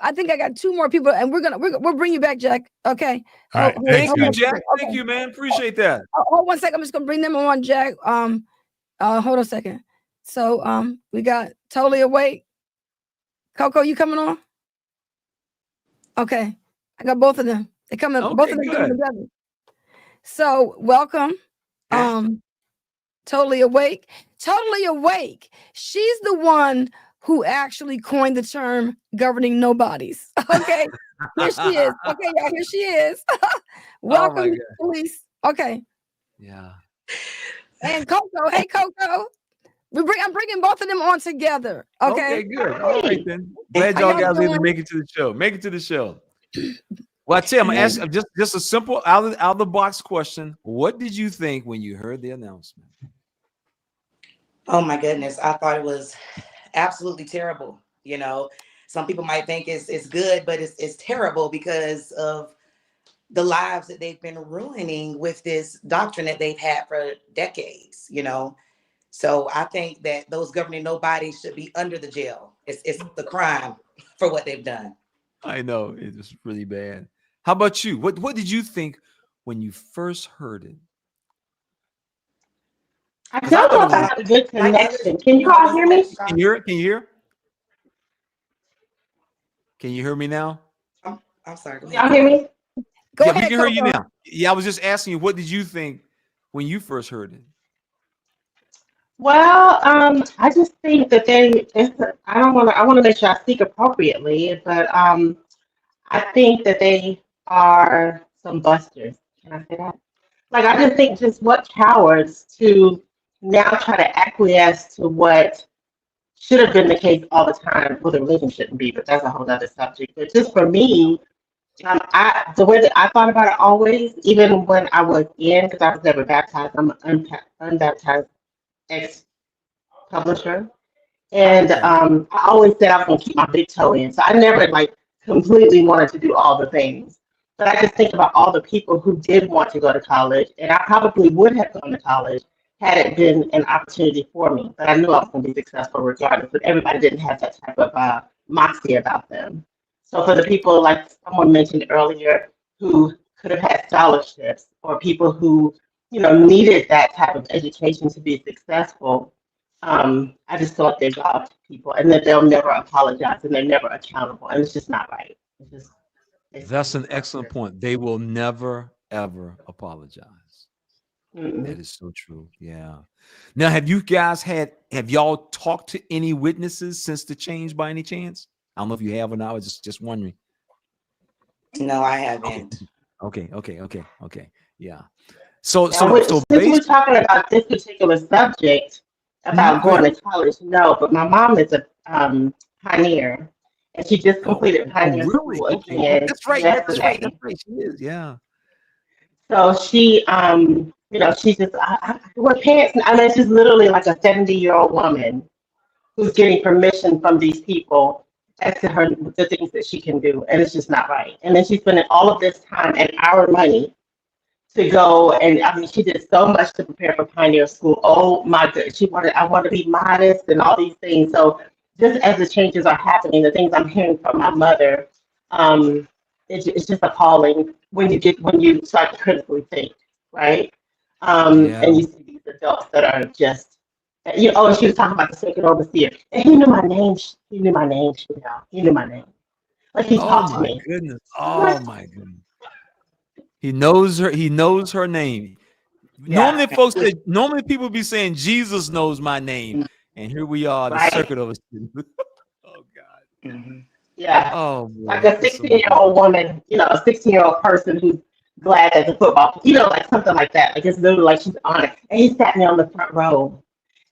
I think I got two more people, and we'll bring you back, Jack. Okay. All right. Thank you, Jack. Okay. Thank you, man. Appreciate that. Hold 1 second. I'm just gonna bring them on, Jack. Hold on a second. So we got Totally Awake. Koco, you coming on? Okay, I got both of them. They come in, both Okay, of them coming good. together. So welcome. Totally awake. Totally awake. She's the one who actually coined the term governing nobodies. Okay. Here she is. Okay, y'all, here she is. Oh Welcome, my God. police. Okay. Yeah. And Koco. Hey, Koco. I'm bringing both of them on together. Okay. Okay, good. All right then. Glad How y'all y'all guys able to doing? make it to the show. Make it to the show. Well, I tell you, I'm gonna ask just a simple out of the box question. What did you think when you heard the announcement? Oh my goodness, I thought it was absolutely terrible. You know, some people might think it's good, but it's terrible because of the lives that they've been ruining with this doctrine that they've had for decades, you know. So I think that those governing nobodies should be under the jail. It's the crime for what they've done. I know it was really bad. How about you? What did you think when you first heard it? I don't know if I have a good connection. Can you all hear me? Can you hear it? Can you hear? Can you hear me now? I'm sorry. Y'all hear me? Go yeah, ahead, we can hear you Koco. now. Yeah, I was just asking you, what did you think when you first heard it? Well, I just think that I want to make sure I speak appropriately, but I think that they are some busters. Can I say that? Like, I just think just what cowards to now try to acquiesce to what should have been the case all the time. Well, the religion shouldn't be, but that's a whole other subject. But just for me, the way that I thought about it always, even when I was because I was never baptized, I'm an unbaptized ex-publisher. And I always said I was going to keep my big toe in. So I never like completely wanted to do all the things. But I just think about all the people who did want to go to college. And I probably would have gone to college had it been an opportunity for me. But I knew I was going to be successful regardless. But everybody didn't have that type of moxie about them. So for the people, like someone mentioned earlier, who could have had scholarships or people who, needed that type of education to be successful, I just feel like they're God people and that they'll never apologize and they're never accountable. And it's just not right. That's an excellent point. They will never, ever apologize. Mm-mm. That is so true. Yeah. Now, have y'all talked to any witnesses since the change by any chance? I don't know if you have or not. I was just wondering. No, I haven't. Okay. Yeah. Since we're talking about this particular subject about going to college, no, but my mom is a pioneer, and she just completed pioneer school again. That's right. Yesterday. That's right. She is. Yeah. So she, she's just her parents. I mean, she's literally like a 70-year-old woman who's getting permission from these people as to the things that she can do, and it's just not right. And then she's spending all of this time and our money to go, and I mean, she did so much to prepare for Pioneer School. Oh my goodness, I want to be modest and all these things. So just as the changes are happening, the things I'm hearing from my mother, it's just appalling when you start to critically think, right? And you see these adults that are just, and she was talking about the second overseer, and he knew my name. He knew my name. He knew my name. Like he talked to me. Goodness. Oh my goodness. He knows her. He knows her name. Yeah. Normally people be saying Jesus knows my name, and here we are, the circuit of a student. Oh God. Mm-hmm. Yeah. Oh boy. Like a 16-year-old woman, a 16-year-old person who's glad at the football, like something like that. Like it's literally like she's on it, and he sat me on the front row,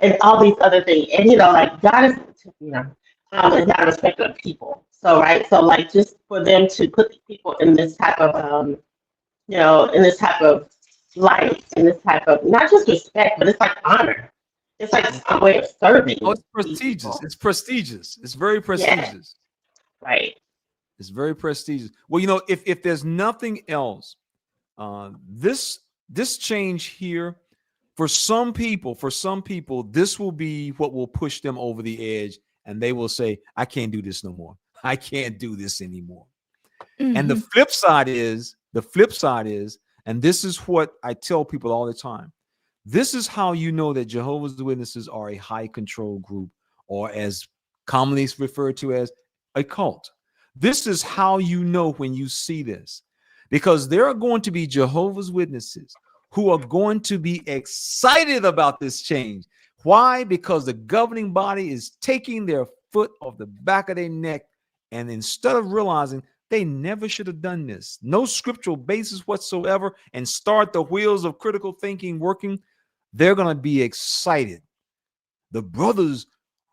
and all these other things, and like God is, is not a respecter of people. So so like just for them to put these people in this type of in this type of light, in this type of not just respect, but it's like honor. It's like a way of serving. Oh, it's prestigious. It's prestigious. It's very prestigious. Yeah. Right. It's very prestigious. Well, if there's nothing else, this change here, for some people, this will be what will push them over the edge, and they will say, "I can't do this no more. I can't do this anymore." Mm-hmm. And the flip side is, and this is what I tell people all the time, this is how you know that Jehovah's Witnesses are a high control group, or as commonly referred to as a cult. This is how you know when you see this, because there are going to be Jehovah's Witnesses who are going to be excited about this change. Why? Because the governing body is taking their foot off the back of their neck, and instead of realizing they never should have done this, no scriptural basis whatsoever, and start the wheels of critical thinking working, they're going to be excited. The brothers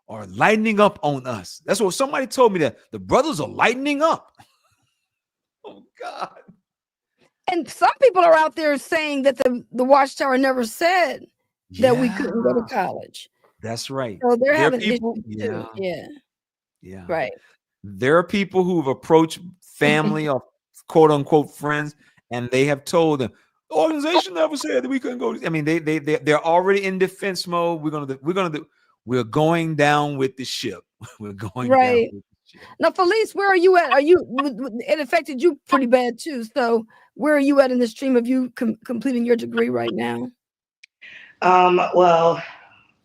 are lightening up on us. That's what somebody told me, that the brothers are lightening up. Oh God. And some people are out there saying that the Watchtower never said that we couldn't go to college. That's right. So they're There are having people, issues too. yeah. Right. There are people who've approached family or quote unquote friends, and they have told them, the organization never said that we couldn't go. I mean, they're already in defense mode. We're going down with the ship. We're going down Right. with the ship. Now, Felice, where are you at? It affected you pretty bad too. So where are you at in the stream of you completing your degree right now? Well,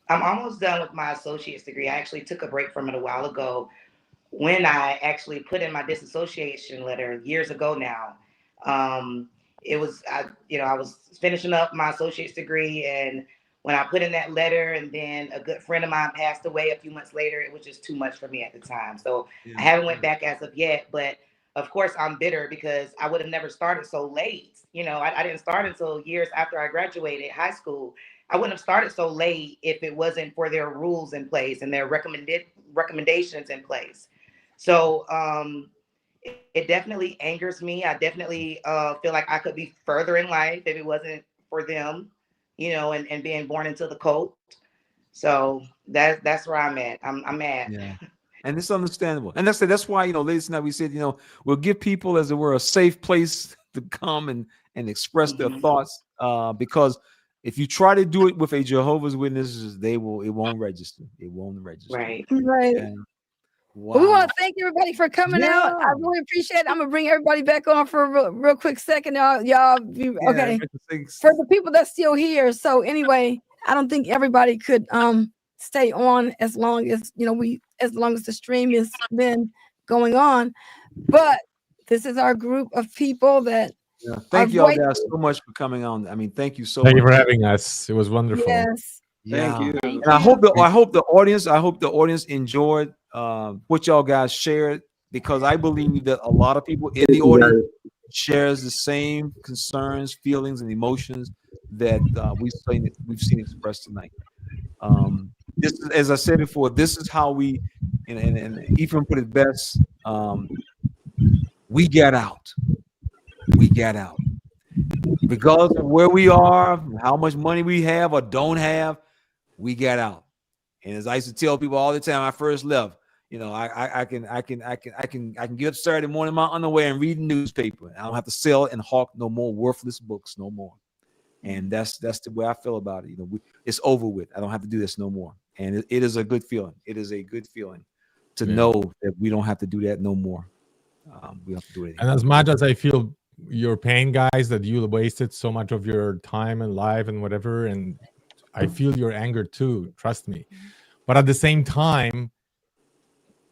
I'm almost done with my associate's degree. I actually took a break from it a while ago when I actually put in my disassociation letter years ago now. I was finishing up my associate's degree, and when I put in that letter, and then a good friend of mine passed away a few months later, it was just too much for me at the time. So I haven't went back as of yet, but of course I'm bitter because I would have never started so late. I didn't start until years after I graduated high school. I wouldn't have started so late if it wasn't for their rules in place and their recommendations in place. So it definitely angers me. I definitely feel like I could be further in life if it wasn't for them, and being born into the cult. So that's where I'm at. I'm mad. Yeah. And it's understandable. And that's why, ladies and gentlemen, we said, we'll give people, as it were, a safe place to come and express their thoughts. Because if you try to do it with a Jehovah's Witnesses, it won't register. It won't register. Right. Right. And, wow. Well, we want to thank everybody for coming out. I really appreciate it. I'm gonna bring everybody back on for a real quick second. Y'all okay. For the people that's still here. So anyway, I don't think everybody could stay on as long as as long as the stream has been going on. But this is our group of people that thank you all guys so much for coming on. I mean, thank you so much. Thank you for having us. It was wonderful. Yes. Yeah. Thank you. And I hope the audience enjoyed what y'all guys shared, because I believe that a lot of people in the audience shares the same concerns, feelings, and emotions that we've seen expressed tonight. This is, as I said before, this is how we, and Efrain put it best. We get out. We get out. Regardless of where we are, how much money we have or don't have, we get out. And as I used to tell people all the time, I first left, I can get up Saturday morning in my underwear and read the newspaper. I don't have to sell and hawk no more worthless books no more. And that's the way I feel about it. It's over with. I don't have to do this no more. And it is a good feeling. It is a good feeling to know that we don't have to do that no more. We don't have to do it anymore. And as much as I feel your pain, guys, that you wasted so much of your time and life and whatever, and I feel your anger too, trust me. But at the same time,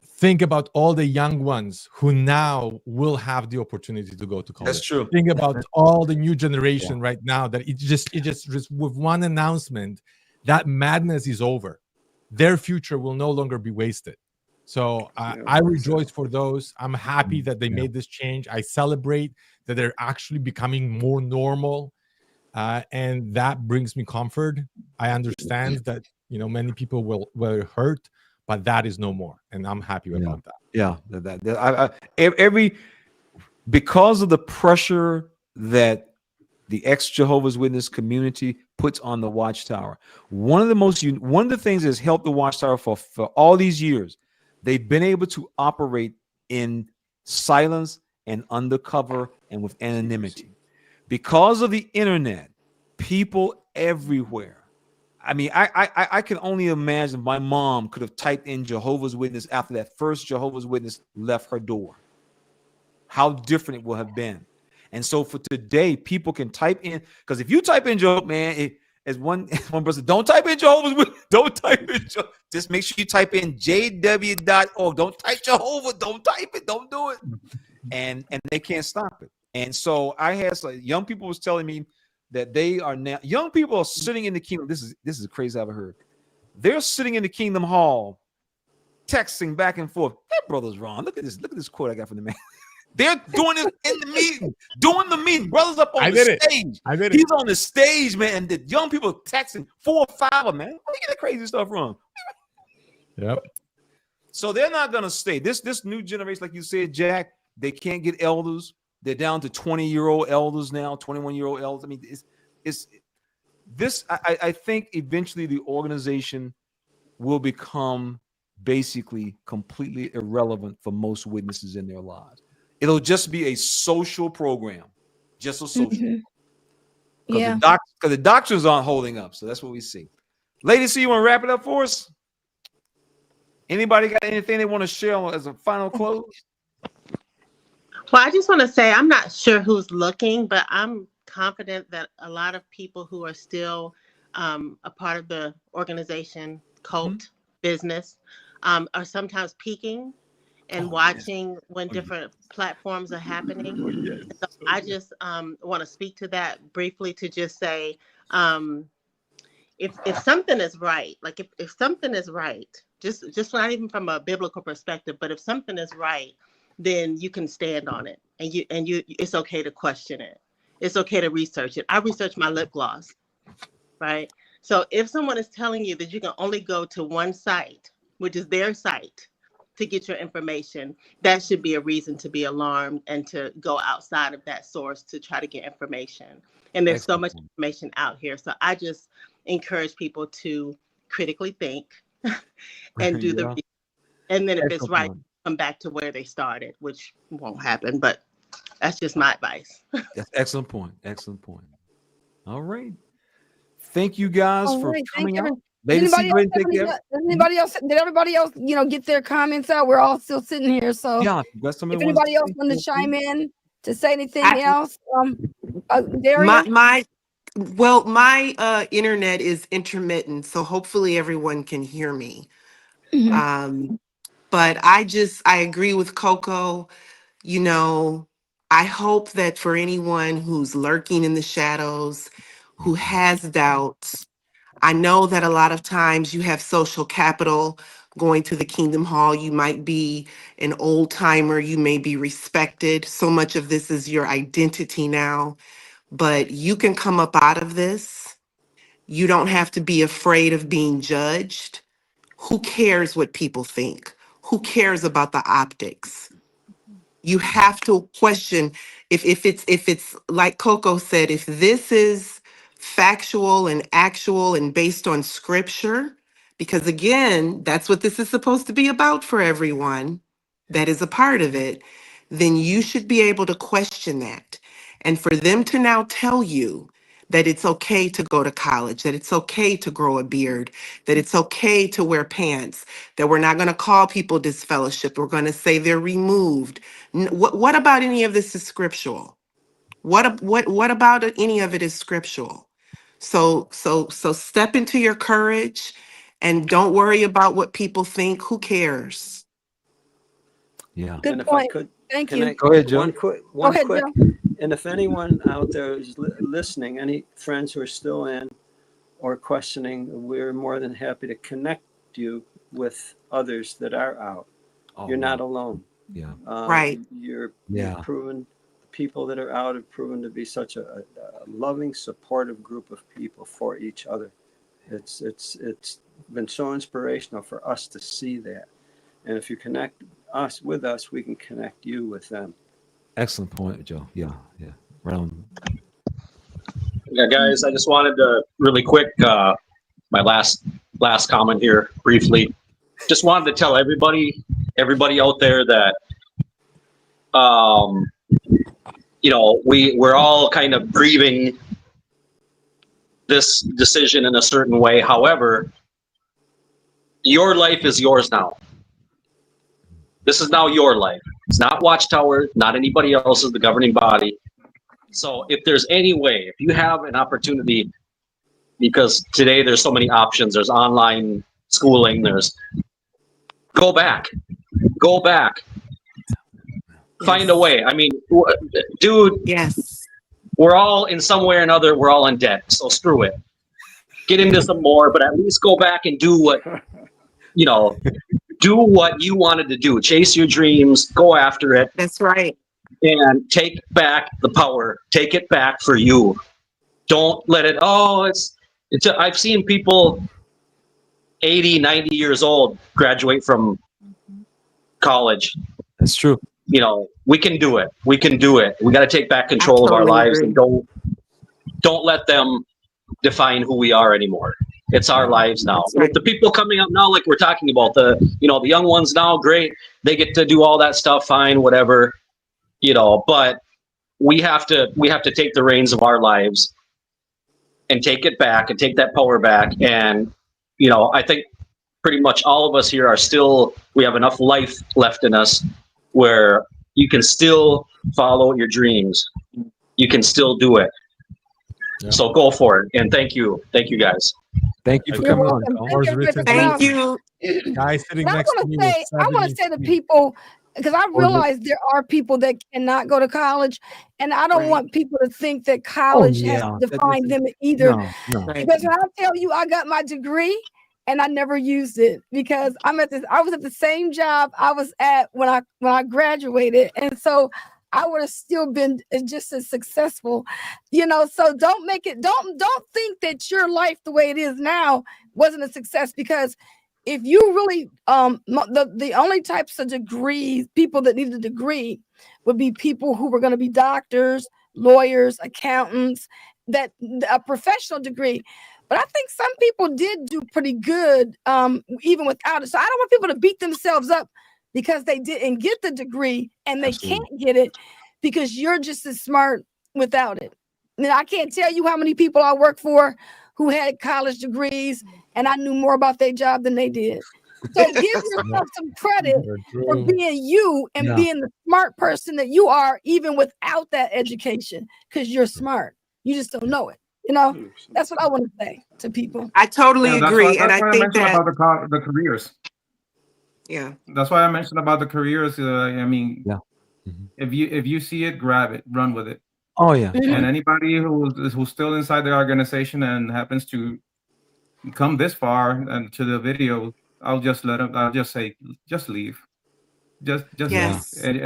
think about all the young ones who now will have the opportunity to go to college. That's true. Think about all the new generation right now that it just with one announcement, that madness is over. Their future will no longer be wasted. So I rejoice for those. I'm happy that they made this change. I celebrate that they're actually becoming more normal. And that brings me comfort. I understand that, many people were hurt, but that is no more. And I'm happy about that. Yeah. Because of the pressure that the ex-Jehovah's Witness community puts on the Watchtower, one of the things that's helped the Watchtower for all these years, they've been able to operate in silence and undercover and with anonymity. Because of the internet, people everywhere. I mean, I can only imagine my mom could have typed in Jehovah's Witness after that first Jehovah's Witness left her door. How different it would have been. And so for today, people can type in, because if you type in Jehovah, man, as one person, don't type in Jehovah's Witness. Don't type in just make sure you type in jw.org. Don't type Jehovah. Don't type it. Don't do it. And they can't stop it. And so I had young people was telling me that they are now young people are sitting in the kingdom. This is crazy I've heard. They're sitting in the Kingdom Hall, texting back and forth. That brother's wrong. Look at this quote I got from the man. They're doing it in the meeting, doing the meeting. Brothers up on the stage. He's on the stage, man, and the young people texting 4 or 5 of them, man. Where you get that crazy stuff from? Yep. So they're not gonna stay. This new generation, like you said, Jack, they can't get elders. They're down to 20-year-old elders now, 21-year-old elders. I mean, it's this. I think eventually the organization will become basically completely irrelevant for most witnesses in their lives. It'll just be a social program, just a social. Because the doctors aren't holding up, so that's what we see. Lady Cee, you want to wrap it up for us? Anybody got anything they want to share as a final close? Well, I just want to say I'm not sure who's looking, but I'm confident that a lot of people who are still a part of the organization, cult, business, are sometimes peeking and watching when different platforms are happening. So I just want to speak to that briefly to just say, if something is right, like if something is right, just not even from a biblical perspective, but if something is right, then you can stand on it, and you it's okay to question it. It's okay to research it. I researched my lip gloss, right? So if someone is telling you that you can only go to one site, which is their site, to get your information, that should be a reason to be alarmed and to go outside of that source to try to get information. And there's so much information out here. So I just encourage people to critically think and do the research. And then if it's right, come back to where they started, which won't happen, but that's just my advice. That's excellent point. Excellent point. All right. Thank you guys for coming out. Anybody else? Did everybody else, get their comments out? We're all still sitting here. So if anybody else want to chime in to say anything else, Daria? My internet is intermittent, so hopefully everyone can hear me. But I agree with Koco. I hope that for anyone who's lurking in the shadows, who has doubts, I know that a lot of times you have social capital going to the Kingdom Hall. You might be an old timer. You may be respected. So much of this is your identity now, but you can come up out of this. You don't have to be afraid of being judged. Who cares what people think? Who cares about the optics? You have to question if it's like Koco said, if this is factual and actual and based on scripture, because again, that's what this is supposed to be about for everyone that is a part of it, then you should be able to question that. And for them to now tell you that it's okay to go to college, that it's okay to grow a beard, that it's okay to wear pants, that we're not going to call people disfellowship, we're going to say they're removed. What about any of this is scriptural? What about any of it is scriptural? So step into your courage and don't worry about what people think. Who cares? Yeah. Good point. Thank you. Go ahead, Joe. One quick. And if anyone out there is listening, any friends who are still in or questioning, we're more than happy to connect you with others that are out. You're not alone. Yeah. Right. You're proven. People that are out have proven to be such a loving, supportive group of people for each other. It's been so inspirational for us to see that. And if you connect us with us, we can connect you with them. Excellent point, Joe. Yeah. Round. Yeah, guys, I just wanted to really quick, my last comment here briefly. Just wanted to tell everybody out there that, we're all kind of grieving this decision in a certain way. However, your life is yours now. This is now your life. It's not Watchtower, not anybody else's, the governing body. So if there's any way, if you have an opportunity because today there's so many options. There's online schooling. There's go back. Find a way. I mean, dude. Yes. We're all in some way or another. We're all in debt. So screw it. Get into some more, but at least go back and do what do what you wanted to do. Chase your dreams. Go after it. That's right. And take back the power. Take it back for you. Don't let it. I've seen people 80, 90 years old graduate from college. That's true. We can do it. We can do it. We got to take back control of our lives and don't let them define who we are anymore. It's our lives now. That's right. With the people coming up now, like we're talking about, the young ones now, great. They get to do all that stuff, fine, whatever. But we have to take the reins of our lives and take it back and take that power back. And I think pretty much all of us here we have enough life left in us where you can still follow your dreams. You can still do it. Yeah. So go for it. And thank you guys. Thank you for coming on. Thank you. Guys sitting next to me. I want to say to people, because I realize there are people that cannot go to college, and I don't want people to think that college has defined them either. No. Because when I tell you I got my degree and I never used it, because I was at the same job I was at when I graduated, and so I would have still been just as successful, so don't think that your life the way it is now wasn't a success, because if you really, the only types of degrees, people that need a degree would be people who were going to be doctors, lawyers, accountants, that a professional degree. But I think some people did do pretty good, even without it. So I don't want people to beat themselves up because they didn't get the degree and they can't get it because you're just as smart without it. Now, I can't tell you how many people I work for who had college degrees and I knew more about their job than they did. So give yourself some credit for being you and being the smart person that you are, even without that education, because you're smart. You just don't know it. That's what I want to say to people. I totally agree. And I think that about the careers. Yeah. That's why I mentioned about the careers. If you see it, grab it, run with it. Oh yeah. And anybody who's still inside the organization and happens to come this far and to the video, I'll just say, just leave. Just yes. leave.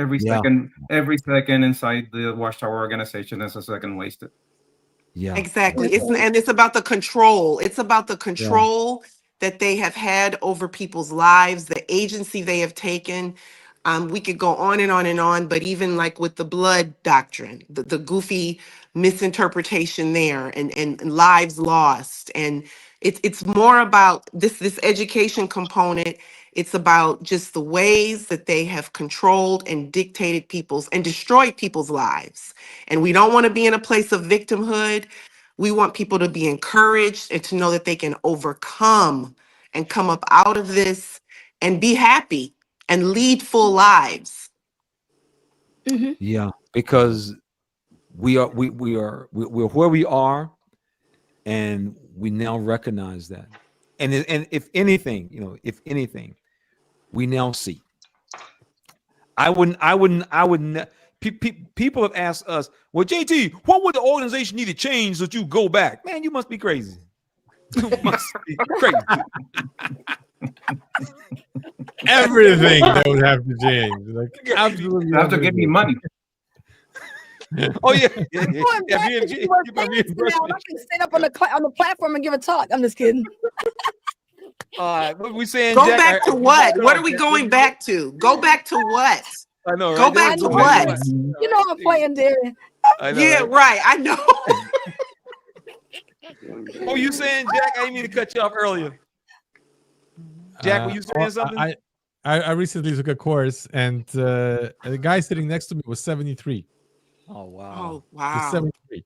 Every second inside the Watchtower organization is a second wasted. Yeah. Exactly. It's about the control. It's about the control that they have had over people's lives, the agency they have taken. We could go on and on and on, but even like with the blood doctrine, the goofy misinterpretation there and lives lost. And it's more about this education component. It's about just the ways that they have controlled and dictated and destroyed people's lives. And we don't want to be in a place of victimhood. We want people to be encouraged and to know that they can overcome and come up out of this and be happy and lead full lives. Mm-hmm. Yeah, because we're where we are, and we now recognize that. And if anything, we now see. I wouldn't. People have asked us, well, JT, what would the organization need to change so that you go back? Man, you must be crazy. You must be crazy. Everything that would have to change. Like, absolutely. You have to give me money. Oh yeah. I can stand up on the platform and give a talk. I'm just kidding. What we saying? Go back to what? What are we going back to? Go back to what? I know. Right? Go back to what? You know I'm playing Daria. Yeah, right. I know. What were you saying, Jack? I didn't mean to cut you off earlier. Jack, were you saying something? I recently took a course, and the guy sitting next to me was 73. Oh wow! Oh wow! He's 73,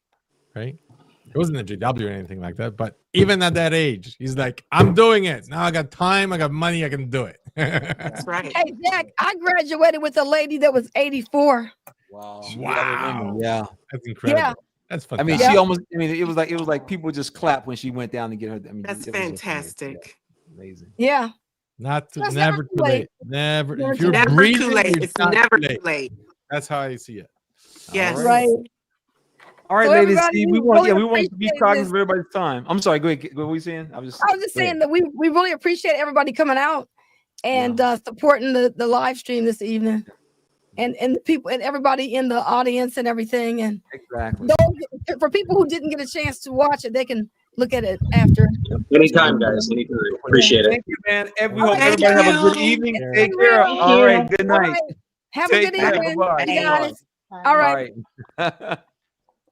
right? It wasn't a JW or anything like that, but even at that age, he's like, "I'm doing it now. I got time. I got money. I can do it." That's right. Hey Jack, I graduated with a lady that was 84. Wow! Wow! Yeah, that's incredible. That's I mean, fantastic. she almost. I mean, it was like people just clap when she went down to get her. I mean, That's it was just fantastic. amazing. Yeah. Not That's never too late. Never. Never If too you're late. Never breathing, too late. it's It's not never too too late. That's how I see it. Yes. Right. All right, So ladies. everybody, See, we we really want to be appreciate cognizant this. of everybody's time. I'm sorry. Go ahead. What were you saying? I was just go saying ahead. that we really appreciate everybody coming out and supporting the live stream this evening, and the people and everybody in the audience and everything. And exactly for people who didn't get a chance to watch it, they can look at it after. Anytime, guys. Anytime. Appreciate it. Thank you, man. We All hope right. everybody have a good evening. Take care. All right. Good night. Have Take a good care. evening, Bye-bye. you guys. All right. All right.